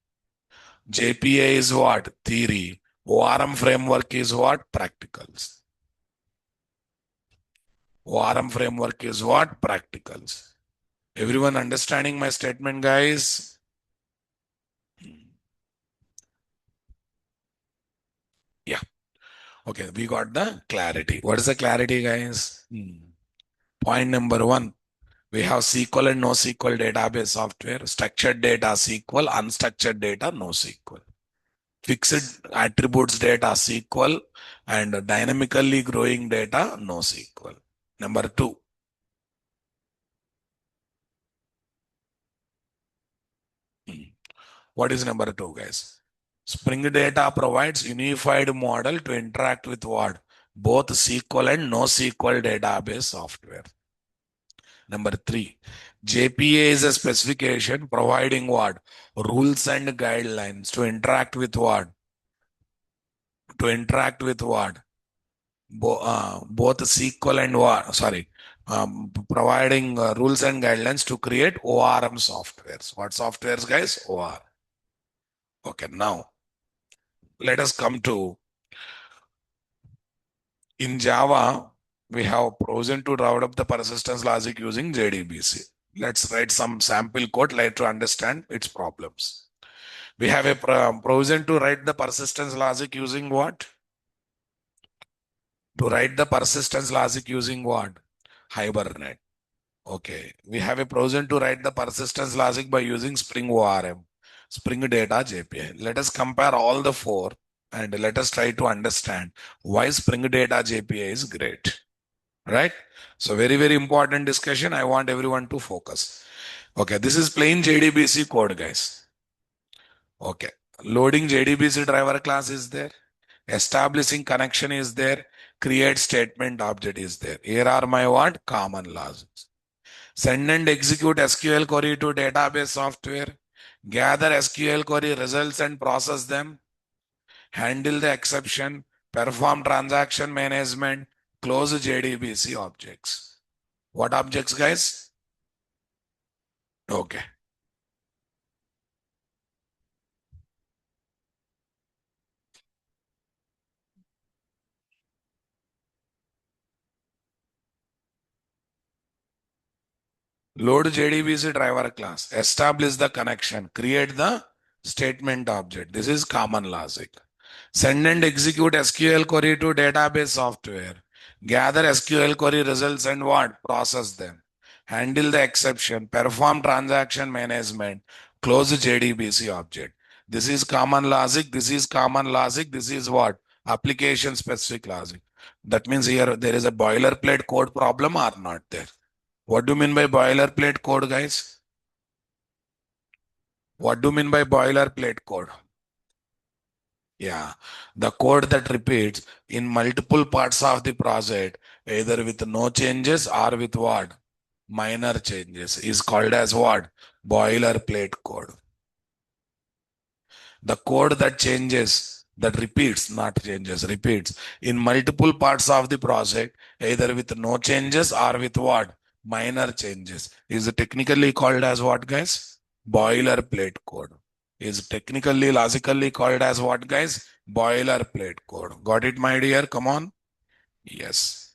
JPA is what? Theory. ORM framework is what? Practicals. ORM framework is what? Practicals. Everyone understanding my statement, guys? Yeah. Okay, we got the clarity. What is the clarity, guys? Point number one. We have SQL and NoSQL database software, structured data SQL, unstructured data NoSQL. Fixed attributes data SQL and dynamically growing data NoSQL. Number two. What is number two, guys? Spring Data provides unified model to interact with what? Both SQL and NoSQL database software. Number three, JPA is a specification providing what? Rules and guidelines to interact with what? To interact with what? Both SQL and what? Sorry, providing rules and guidelines to create ORM softwares. What softwares, guys? ORM. Okay, now let us come to in Java, we have chosen to develop the persistence logic using JDBC. Let's write some sample code like to understand its problems. We have a provision to write the persistence logic using what? To write the persistence logic using what? Hibernate. Okay. We have a provision to write the persistence logic by using Spring ORM, Spring Data JPA. Let us compare all the four and let us try to understand why Spring Data JPA is great. Right? So very, very important discussion. I want everyone to focus. Okay. This is plain JDBC code, guys. Okay. Loading JDBC driver class is there. Establishing connection is there. Create statement object is there. Here are my what? Common laws. Send and execute SQL query to database software. Gather SQL query results and process them. Handle the exception. Perform transaction management. Close JDBC objects. What objects, guys? Okay. Load JDBC driver class. Establish the connection. Create the statement object. This is common logic. Send and execute SQL query to database software. Gather SQL query results and what? Process them. Handle the exception. Perform transaction management. Close the JDBC object. This is common logic. This is common logic. This is what? Application specific logic. That means here there is a boilerplate code problem or not there. What do you mean by boilerplate code, guys? What do you mean by boilerplate code? Yeah, the code that repeats in multiple parts of the project, either with no changes or with what? Minor changes, is called as what? Boilerplate code. The code that changes that repeats, not changes, repeats in multiple parts of the project, either with no changes or with what? Minor changes. Is technically called as what, guys? Boilerplate code. Is technically, logically called as what, guys? Boilerplate code. Got it, my dear? Come on. Yes.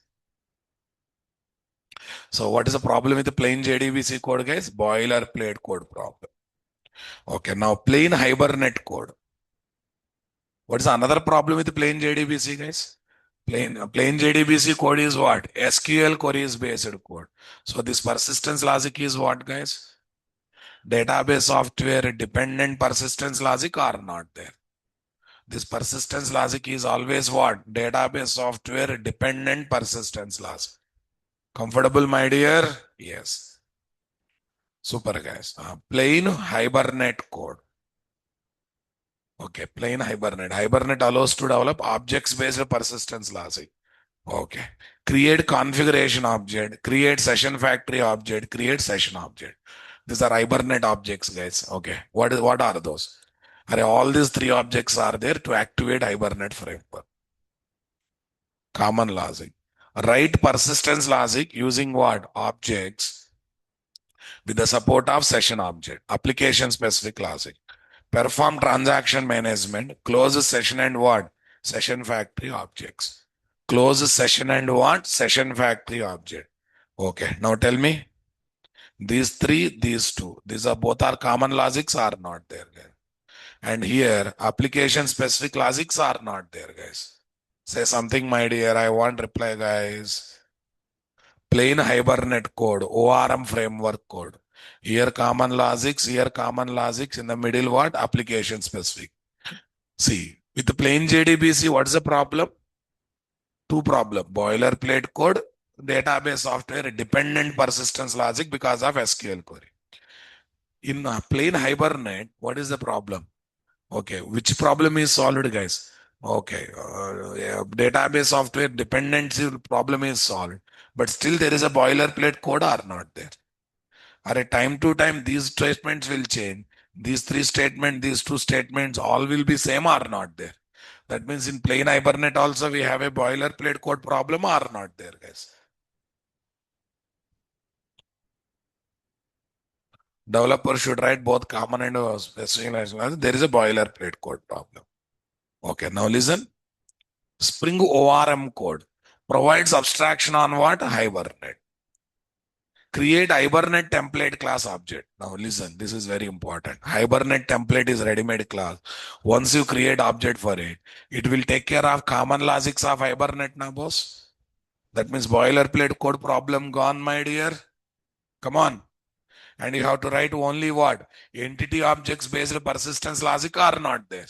So what is the problem with the plain JDBC code, guys? Boilerplate code problem. Okay, now plain Hibernate code. What is another problem with plain JDBC, guys? Plain JDBC code is what? SQL queries based code. So this persistence logic is what, guys? Database software dependent persistence logic are not there. This persistence logic is always what? Database software dependent persistence logic. Comfortable, my dear? Yes. Super, guys. Plain Hibernate code. Okay, plain Hibernate. Hibernate allows to develop objects-based persistence logic. Okay. Create configuration object, create session factory object, create session object. These are Hibernate objects, guys. Okay. What are those? All these three objects are there to activate Hibernate framework. Common logic. Write persistence logic using what? Objects with the support of session object. Application specific logic. Perform transaction management, close session and what? Session factory objects. Close session and what? Session factory object. Okay, now tell me, these three, these two, these are both are common logics are not there, guys. And here, application specific logics are not there, guys. Say something, my dear, I want reply, guys. Plain Hibernate code, ORM framework code. Here common logics, in the middle what? Application specific. See, with the plain JDBC, what is the problem? Two problem. Boilerplate code, database software, dependent persistence logic because of SQL query. In plain Hibernate, what is the problem? Okay, which problem is solved, guys? Okay, database software dependency problem is solved, but still there is a boilerplate code or not there. At time to time, these statements will change. These three statements, these two statements, all will be same or not there. That means in plain Hibernate also we have a boilerplate code problem or not there, guys. Developer should write both common and specific. There is a boilerplate code problem. Okay, now listen. Spring ORM code provides abstraction on what? Hibernate. Create Hibernate template class object. Now listen, this is very important. Hibernate template is ready-made class. Once you create object for it, it will take care of common logics of Hibernate now, boss. That means boilerplate code problem gone, my dear. Come on. And you have to write only what? Entity objects based persistence logic are not there.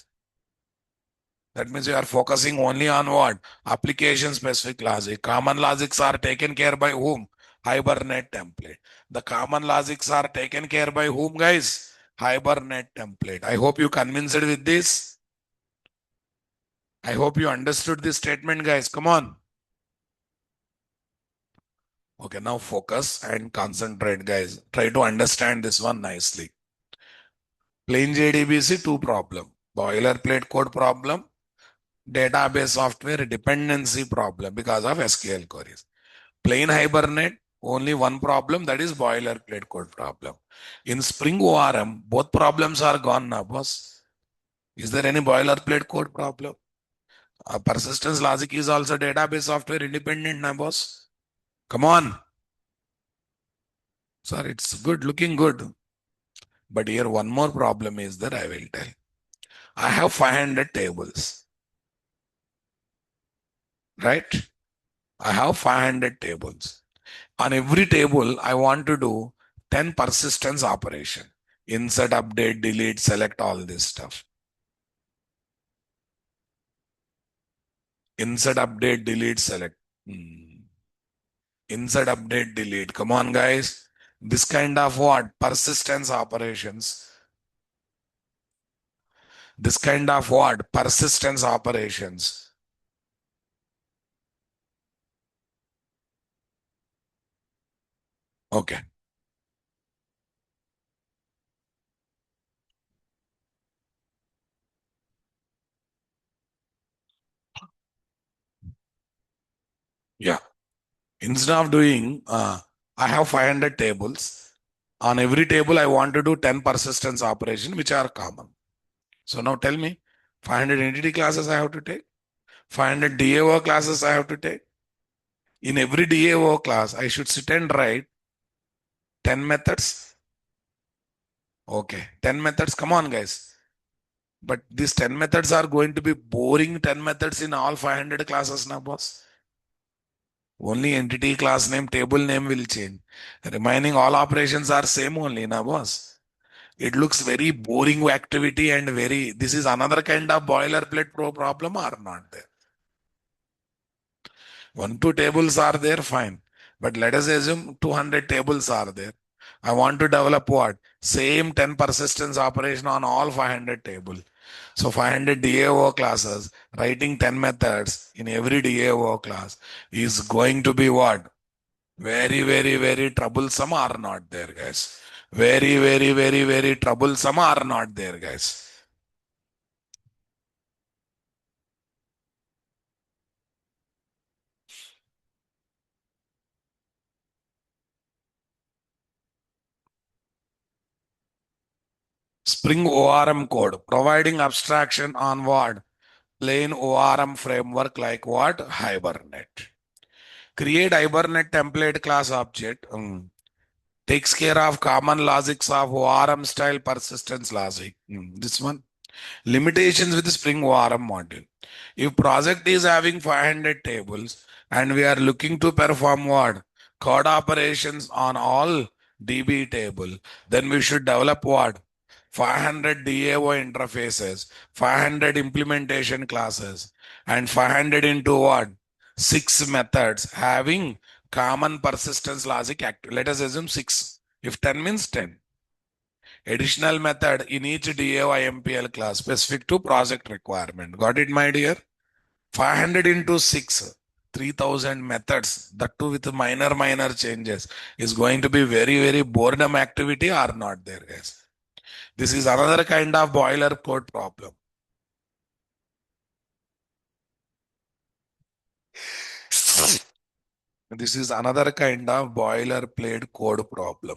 That means you are focusing only on what? Application specific logic. Common logics are taken care by whom? Hibernate template. The common logics are taken care by whom, guys? Hibernate template. I hope you convinced with this. I hope you understood this statement, guys. Come on. Okay, now focus and concentrate, guys. Try to understand this one nicely. Plain JDBC, two problem. Boilerplate code problem. Database software dependency problem because of SQL queries. Plain Hibernate, only one problem, that is boilerplate code problem. In Spring ORM, both problems are gone now, boss. Is there any boilerplate code problem? Persistence logic is also database software independent now, boss. Come on. Sir, it's good, looking good. But here one more problem is that I will tell. I have 500 tables. Right? I have 500 tables. On every table, I want to do 10 persistence operation. Insert, update, delete, select, all this stuff. Insert, update, delete, select. Insert, update, delete. Come on, guys. This kind of what? Persistence operations. This kind of what? Persistence operations. Okay. Yeah. Instead of doing, I have 500 tables. On every table, I want to do 10 persistence operation, which are common. So now tell me, 500 entity classes I have to take, 500 DAO classes I have to take. In every DAO class, I should sit and write 10 methods. Okay, 10 methods. Come on, guys. But these 10 methods are going to be boring 10 methods in all 500 classes now, boss. Only entity, class name, table name will change. Remaining all operations are same only, na boss. It looks very boring activity and very, this is another kind of boilerplate problem or not there. One, two tables are there, fine. But let us assume 200 tables are there. I want to develop what? Same 10 persistence operation on all 500 tables. So 500 DAO classes, writing 10 methods in every DAO class is going to be what? Very, very, very troublesome or not there, guys. Very, very, very, very troublesome or not there, guys. Spring ORM code, providing abstraction on what? Plain ORM framework like what? Hibernate. Create Hibernate template class object. Takes care of common logics of ORM style persistence logic. This one. Limitations with the Spring ORM module. If project is having 500 tables and we are looking to perform what? Code operations on all DB table, then we should develop what? 500 DAO interfaces, 500 implementation classes, and 500 into what? Six methods having common persistence logic active. Let us assume six. If 10 means 10. Additional method in each DAO IMPL class specific to project requirement. Got it, my dear? 500 into 6, 3000 methods, that too with minor changes, is going to be very, very boredom activity or not there, guys. This is another kind of boiler code problem. This is another kind of boilerplate code problem.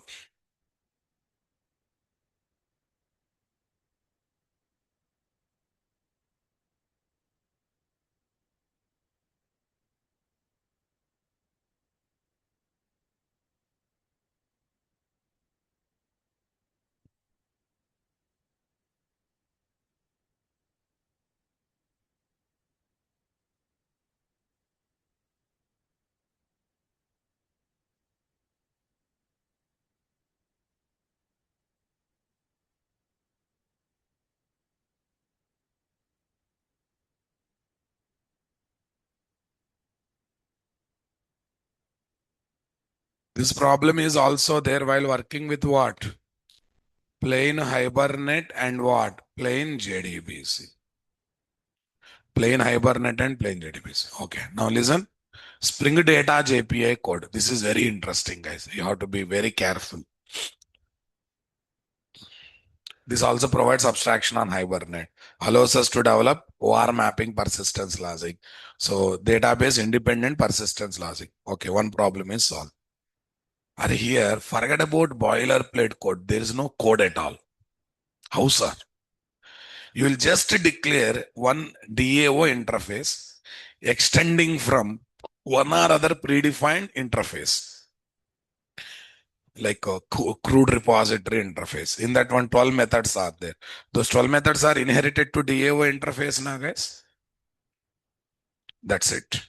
This problem is also there while working with what? Plain Hibernate and what? Plain JDBC. Plain Hibernate and plain JDBC. Okay, now listen. Spring Data JPA code. This is very interesting, guys. You have to be very careful. This also provides abstraction on Hibernate, allows us to develop OR mapping persistence logic. So database independent persistence logic. Okay, one problem is solved. Are here, forget about boilerplate code. There is no code at all. How, sir? You will just declare one DAO interface extending from one or other predefined interface, like a crude repository interface. In that one, 12 methods are there. Those 12 methods are inherited to DAO interface now, guys. That's it.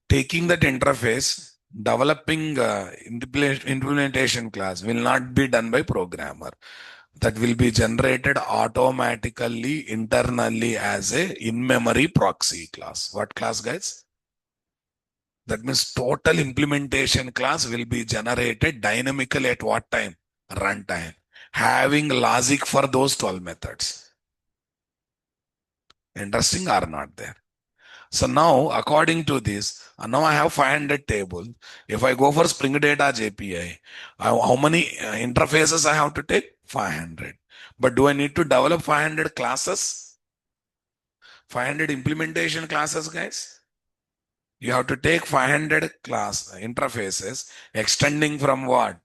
Taking that interface, developing implementation class will not be done by programmer. That will be generated automatically internally as a in-memory proxy class. What class, guys? That means total implementation class will be generated dynamically at what time? Runtime. Having logic for those 12 methods. Interesting or not there? So now, according to this, now I have 500 tables. If I go for Spring Data JPA, how many interfaces I have to take? 500. But do I need to develop 500 classes? 500 implementation classes, guys. You have to take 500 class interfaces extending from what?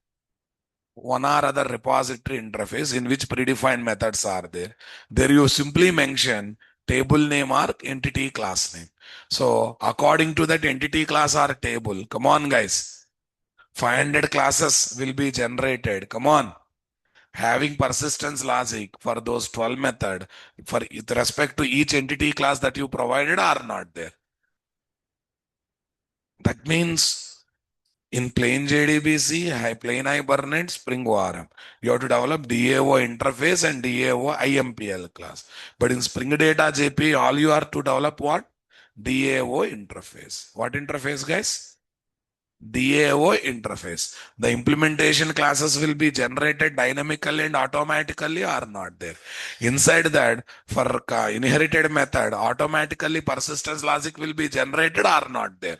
One or other repository interface in which predefined methods are there. There you simply mention table name or entity class name. So according to that entity class or table, come on guys, 500 classes will be generated. Come on. Having persistence logic for those 12 method for with respect to each entity class that you provided are not there. That means in plain JDBC, plain Hibernate, Spring ORM, you have to develop DAO interface and DAO IMPL class. But in Spring Data JP, all you are to develop what? DAO interface. What interface, guys? DAO interface. The implementation classes will be generated dynamically and automatically or not there. Inside that, for inherited method, automatically persistence logic will be generated or not there.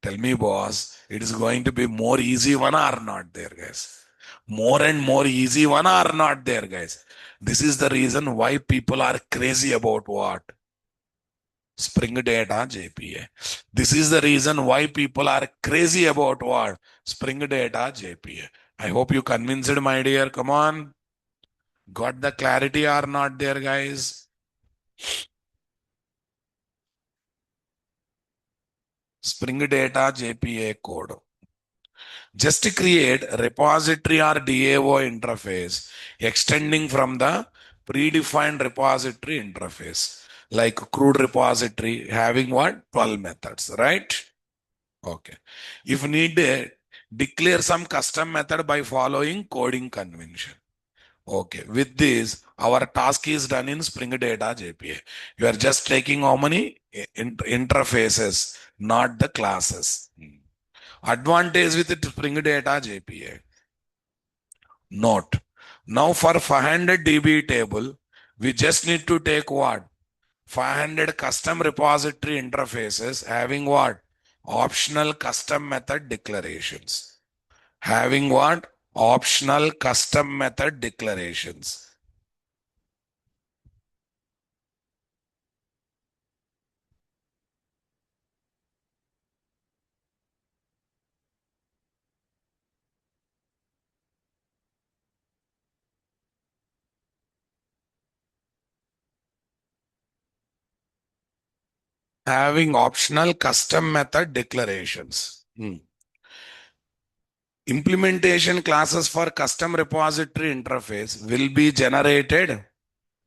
Tell me, boss, it is going to be more easy one or not there, guys. More and more easy one or not there, guys. This is the reason why people are crazy about what? Spring Data JPA. This is the reason why people are crazy about what? Spring Data JPA. I hope you convinced, my dear. Come on. Got the clarity or not there, guys? Spring Data JPA code. Just to create repository or DAO interface extending from the predefined repository interface, like CRUD repository having what? 12 methods, right? Okay. If needed, declare some custom method by following coding convention. Okay. With this, our task is done in Spring Data JPA. You are just taking how many interfaces, not the classes. Advantage with it Spring Data JPA. Note. Now for 500 DB table, we just need to take what? 500 custom repository interfaces having what? Optional custom method declarations. Having what? Optional custom method declarations. Having optional custom method declarations. Implementation classes for custom repository interface will be generated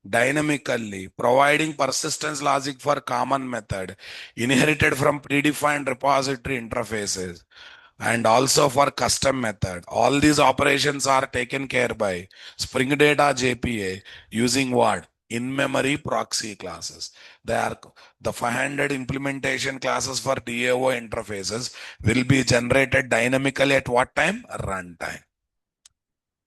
dynamically, providing persistence logic for common method inherited from predefined repository interfaces and also for custom method. All these operations are taken care by Spring Data JPA using what? In-memory proxy classes. They are the 500 implementation classes for DAO interfaces will be generated dynamically at what time? Runtime.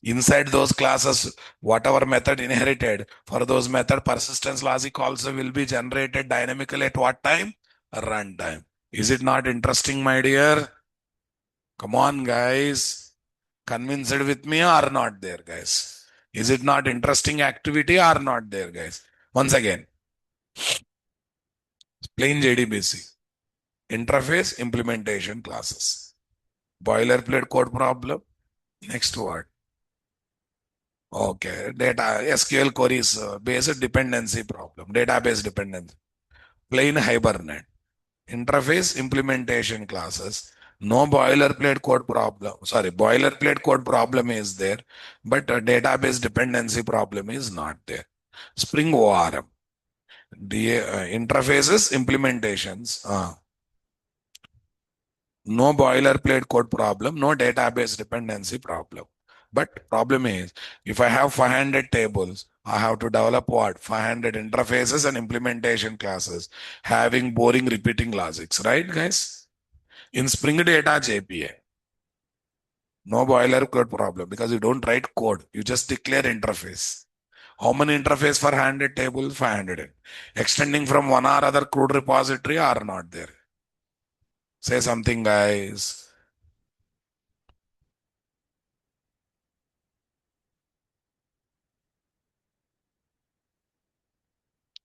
Inside those classes, whatever method inherited for those method persistence logic also will be generated dynamically at what time? Runtime. Is it not interesting, my dear? Come on, guys. Convinced with me or not there, guys? Is it not interesting activity or not there, guys? Once again, plain JDBC. Interface implementation classes. Boilerplate code problem. Next word. Okay. Data SQL queries based dependency problem. Database dependency. Plain Hibernate. Interface implementation classes. No boilerplate code problem. Sorry, boilerplate code problem is there, but a database dependency problem is not there. Spring ORM. Interfaces implementations. No boilerplate code problem, no database dependency problem. But problem is, if I have 500 tables, I have to develop what? 500 interfaces and implementation classes having boring repeating logics, right, guys? In Spring Data JPA, no boilerplate problem because you don't write code. You just declare interface. How many interface for 100 tables? 500. Extending from one or other CRUD repository are not there. Say something, guys.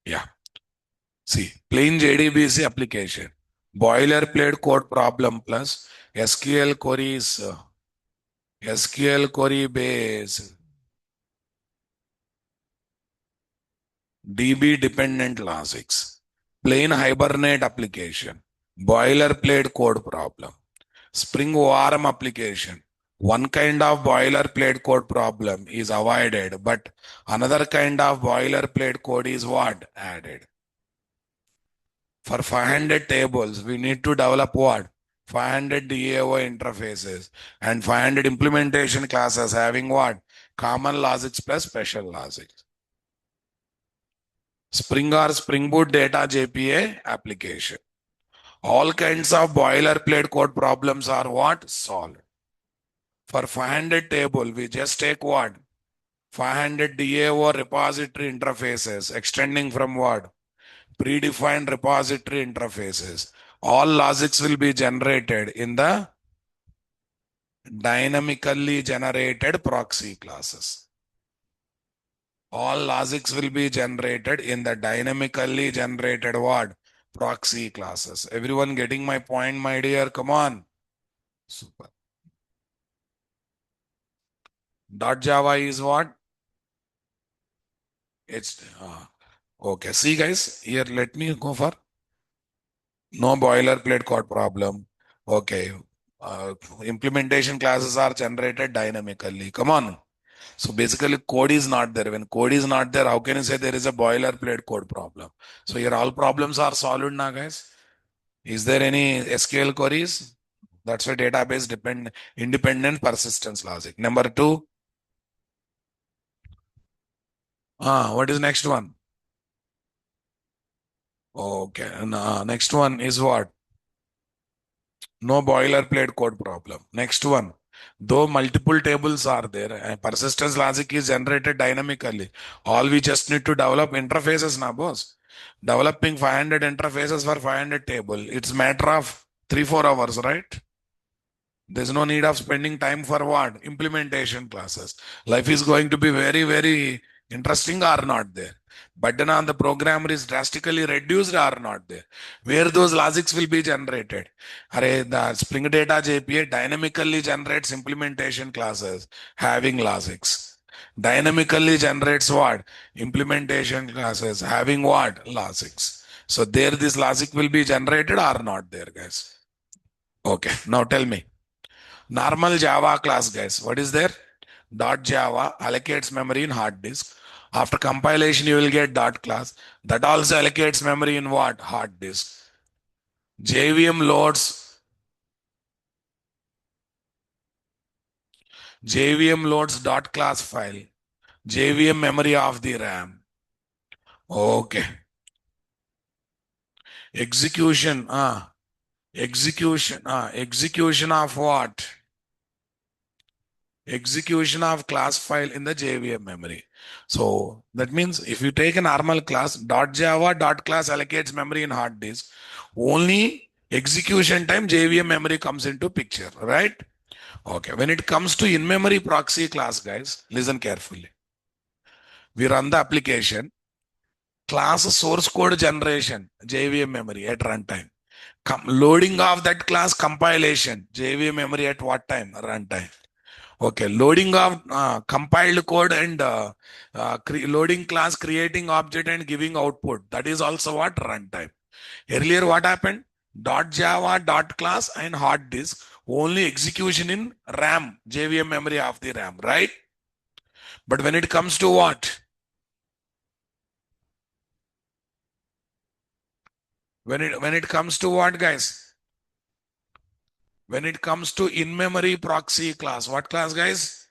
Yeah. See, plain JDBC application, boilerplate code problem plus SQL queries, SQL query base, DB dependent logics, plain Hibernate application, boilerplate code problem, Spring ORM application. One kind of boilerplate code problem is avoided, but another kind of boilerplate code is what? Added. For 500 tables, we need to develop what? 500 DAO interfaces and 500 implementation classes having what? Common logics plus special logics. Spring or Spring Boot Data JPA application. All kinds of boilerplate code problems are what? Solved. For 500 table, we just take what? 500 DAO repository interfaces extending from what? Predefined repository interfaces. All logics will be generated in the dynamically generated proxy classes. All logics will be generated in the dynamically generated what? Proxy classes. Everyone getting my point, my dear? Come on. Super. .java is what? It's okay. See guys, here let me go for no boilerplate code problem. Okay. Implementation classes are generated dynamically. Come on. So basically code is not there. When code is not there, how can you say there is a boilerplate code problem? So here all problems are solved now, guys. Is there any SQL queries? That's why database independent persistence logic. Number two, what is next one? Okay, and next one is what? No boilerplate code problem. Next one, though multiple tables are there and persistence logic is generated dynamically, all we just need to develop interfaces now, boss. Developing 500 interfaces for 500 table. It's matter of 3-4 hours, right? There's no need of spending time for what? Implementation classes. Life is going to be very, very interesting or not there. Burden on the programmer is drastically reduced or not there. Where those logics will be generated. The Spring Data JPA dynamically generates implementation classes having logics. Dynamically generates what? Implementation classes having what? Logics. So there this logic will be generated or not there, guys. Okay, now tell me. Normal Java class, guys. What is there? .java allocates memory in hard disk. After compilation, you will get .class. That also allocates memory in what? Hard disk. JVM loads .class file. JVM memory of the RAM. Okay. Execution of what? Execution of class file in the JVM memory. So that means if you take a normal class, .java .class allocates memory in hard disk, only execution time JVM memory comes into picture, right? Okay, when it comes to in-memory proxy class, guys, listen carefully. We run the application, class source code generation, JVM memory at runtime. Loading of that class compilation, JVM memory at what time? Runtime. Okay, loading of compiled code and loading class, creating object and giving output. That is also what? Runtime. Earlier what happened? .java, .class and hard disk. Only execution in RAM, JVM memory of the RAM, right? But when it comes to what? When it comes to what, guys? When it comes to in-memory proxy class, what class, guys?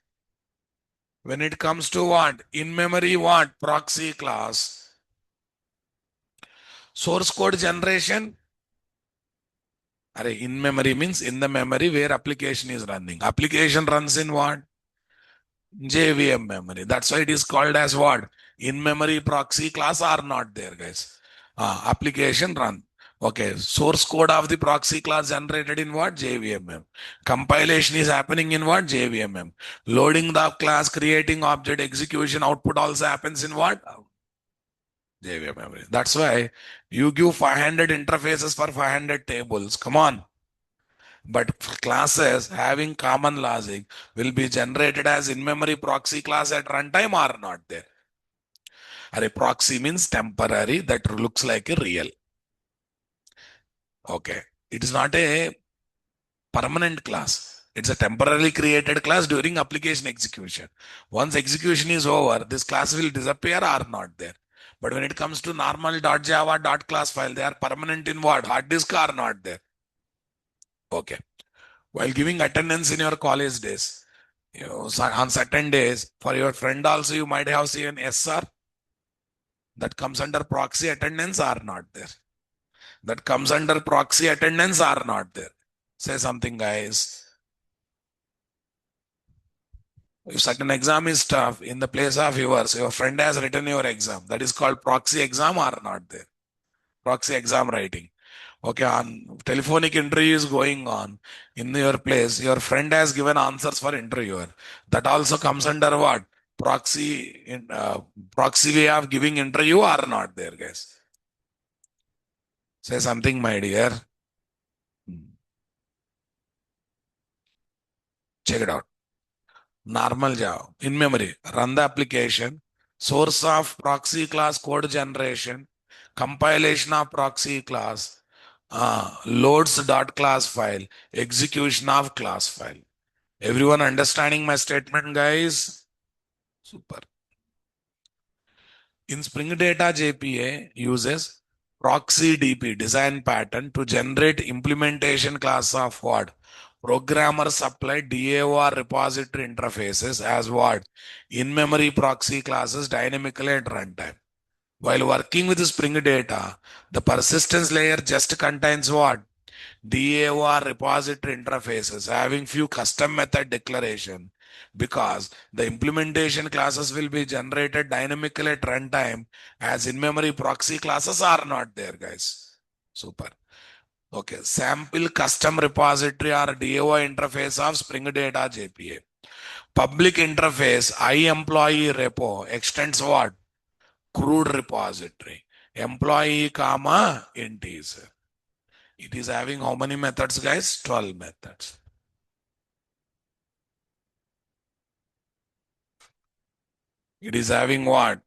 When it comes to what? In-memory what? Proxy class. Source code generation. In-memory means in the memory where application is running. Application runs in what? JVM memory. That's why it is called as what? In-memory proxy class are not there, guys. Application run. Okay, source code of the proxy class generated in what? JVM. Compilation is happening in what? JVM. Loading the class, creating object, execution, output also happens in what? JVM memory. That's why you give 500 interfaces for 500 tables. Come on. But classes having common logic will be generated as in-memory proxy class at runtime or not there. A proxy means temporary that looks like a real. Okay. It is not a permanent class. It's a temporarily created class during application execution. Once execution is over, this class will disappear or not there. But when it comes to normal .java .class file, they are permanent in what? Hard disk are not there. Okay. While giving attendance in your college days, on certain days, for your friend also, you might have seen SR that comes under proxy attendance or not there. That comes under proxy attendance or not there. Say something, guys. If certain exam is tough, in the place of yours, your friend has written your exam. That is called proxy exam or not there. Proxy exam writing. Okay, on telephonic interview is going on in your place. Your friend has given answers for interviewer. That also comes under what? Proxy way of giving interview or not there, guys. Say something, my dear. Check it out. Normal Java in memory. Run the application. Source of proxy class code generation. Compilation of proxy class. Loads dot class file. Execution of class file. Everyone understanding my statement, guys? Super. In Spring Data JPA uses proxy DP design pattern to generate implementation class of what? Programmer supplied DAO repository interfaces as what? In-memory proxy classes dynamically at runtime. While working with Spring Data, the persistence layer just contains what? DAO repository interfaces having few custom method declaration because the implementation classes will be generated dynamically at runtime as in-memory proxy classes are not there, guys. Super. Okay. Sample custom repository or DAO interface of Spring Data JPA. Public interface iEmployee repo extends what? Crude repository. Employee comma integer. It is having how many methods, guys? 12 methods. It is having what?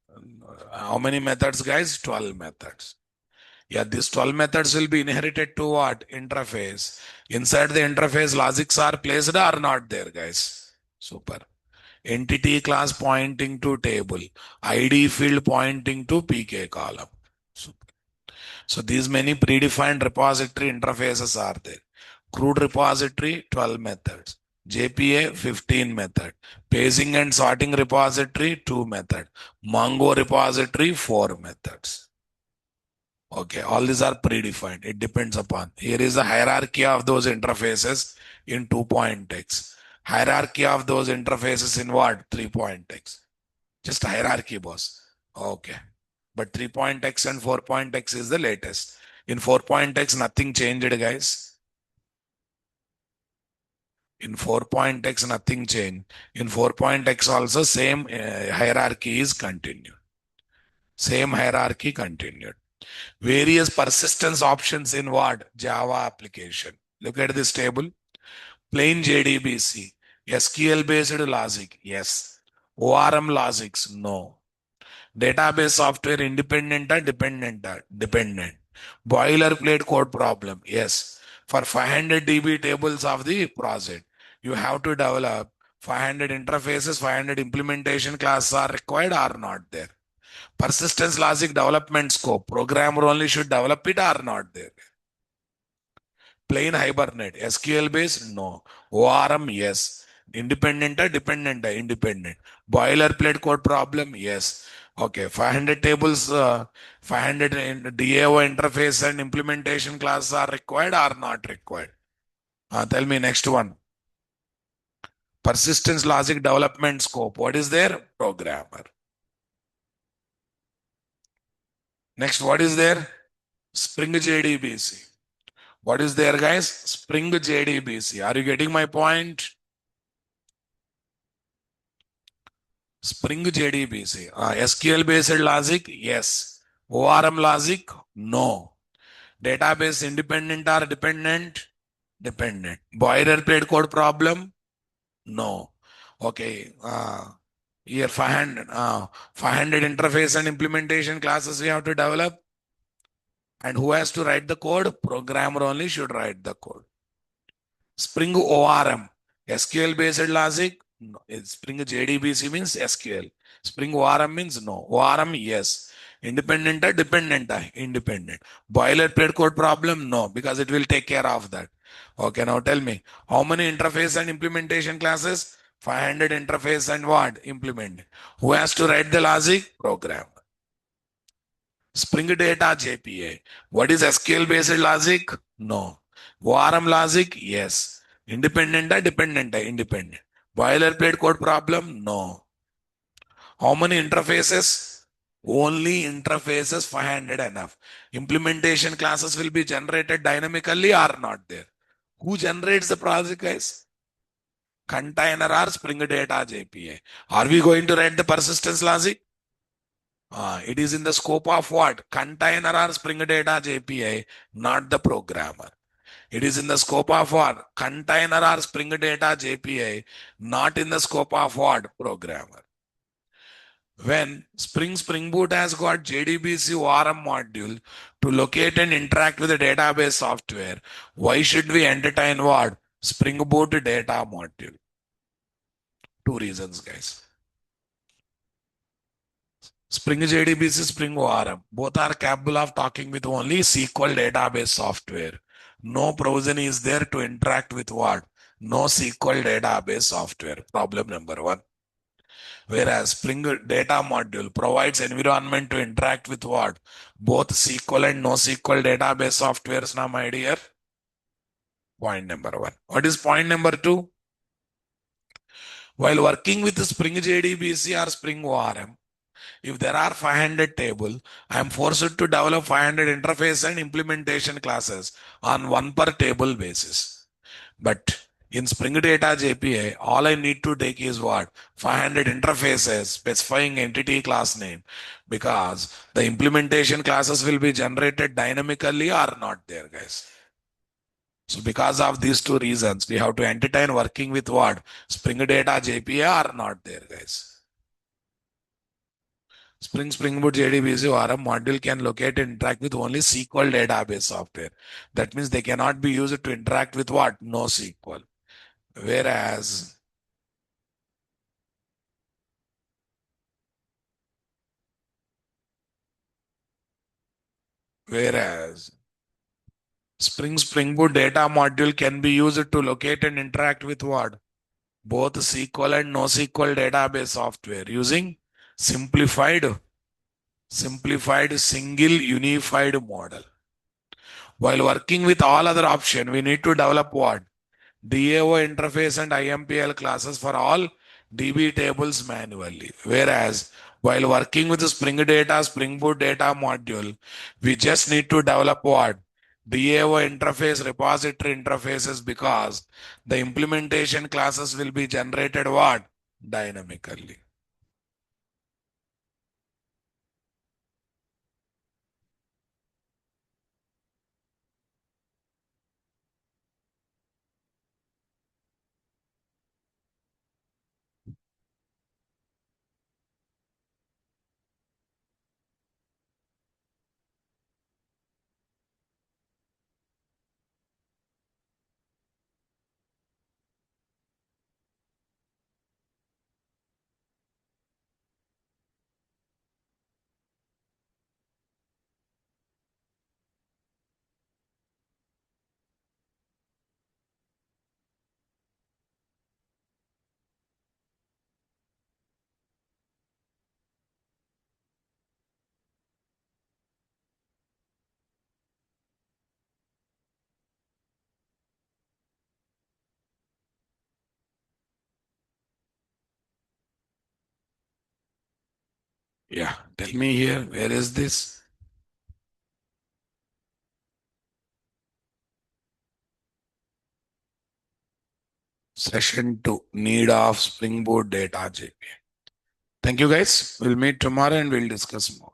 How many methods, guys? 12 methods. Yeah, these 12 methods will be inherited to what? Interface. Inside the interface, logics are placed or not there, guys? Super. Entity class pointing to table. ID field pointing to PK column. Super. So these many predefined repository interfaces are there. Crude repository, 12 methods. JPA, 15 method. Paging and sorting repository, 2 method. Mongo repository, 4 methods. Okay, all these are predefined. It depends upon. Here is the hierarchy of those interfaces in 2.x. Hierarchy of those interfaces in what? 3.x. Just hierarchy, boss. Okay. But 3.x and 4.x is the latest. In 4.x, nothing changed, guys. In 4.x, nothing changed. In 4.x also, same hierarchy is continued. Same hierarchy continued. Various persistence options in what? Java application. Look at this table. Plain JDBC. SQL-based logic. Yes. ORM logics. No. Database software independent or dependent? Dependent. Boilerplate code problem. Yes. For 500 DB tables of the project, you have to develop 500 interfaces, 500 implementation classes are required or not there. Persistence logic development scope. Programmer only should develop it or not there. Plain Hibernate. SQL based? No. ORM? Yes. Independent or dependent? Independent. Boilerplate code problem? Yes. Okay. 500 tables, 500 DAO interface and implementation classes are required or not required? Tell me next one. Persistence logic development scope. What is there? Programmer. Next, what is there? Spring JDBC. What is there, guys? Spring JDBC. Are you getting my point? Spring JDBC. SQL based logic? Yes. ORM logic? No. Database independent or dependent? Dependent. Boilerplate code problem? No. Okay. Here 500 interface and implementation classes we have to develop. And who has to write the code? Programmer only should write the code. Spring ORM, SQL based logic. No. Spring JDBC means SQL. Spring ORM means no. ORM, yes. Independent or dependent? Independent. Boilerplate code problem? No, because it will take care of that. Okay, now tell me, how many interface and implementation classes? 500 interface and what? Implement. Who has to write the logic? Program. Spring Data JPA. What is SQL based logic? No. ORM logic? Yes. Independent or dependent? Independent. Boilerplate code problem? No. How many interfaces? Only interfaces 500 enough. Implementation classes will be generated dynamically or not there. Who generates the project, guys? Container or Spring Data JPA. Are we going to write the persistence logic? It is in the scope of what? Container or Spring Data JPA, not the programmer. It is in the scope of what? Container or Spring Data JPA, not in the scope of what? Programmer. When Spring Boot has got JDBC ORM module to locate and interact with the database software, why should we entertain what? Spring Boot data module. Two reasons, guys. Spring JDBC, Spring ORM, both are capable of talking with only SQL database software. No provision is there to interact with what? No SQL database software. Problem number one. Whereas Spring Data Module provides environment to interact with what? Both SQL and NoSQL database softwares, now my dear. Point number one. What is point number two? While working with Spring JDBC or Spring ORM, if there are 500 table, I am forced to develop 500 interface and implementation classes on one per table basis. But in Spring Data JPA, all I need to take is what? 500 interfaces specifying entity class name, because the implementation classes will be generated dynamically or not there, guys. So because of these two reasons, we have to entertain working with what? Spring Data JPA or not there, guys. Spring Boot JDBC ORM module can locate and interact with only SQL database software. That means they cannot be used to interact with what? No SQL. Whereas whereas Spring Boot data module can be used to locate and interact with what? Both SQL and NoSQL database software using simplified single unified model. While working with all other options, we need to develop what? DAO interface and IMPL classes for all DB tables manually. Whereas while working with the Spring Data, Spring Boot data module, we just need to develop what? DAO interface, repository interfaces, because the implementation classes will be generated what? Dynamically. Yeah, tell me here, where is this? Session 2, need of Spring Boot data JPA. Thank you, guys. We'll meet tomorrow and we'll discuss more.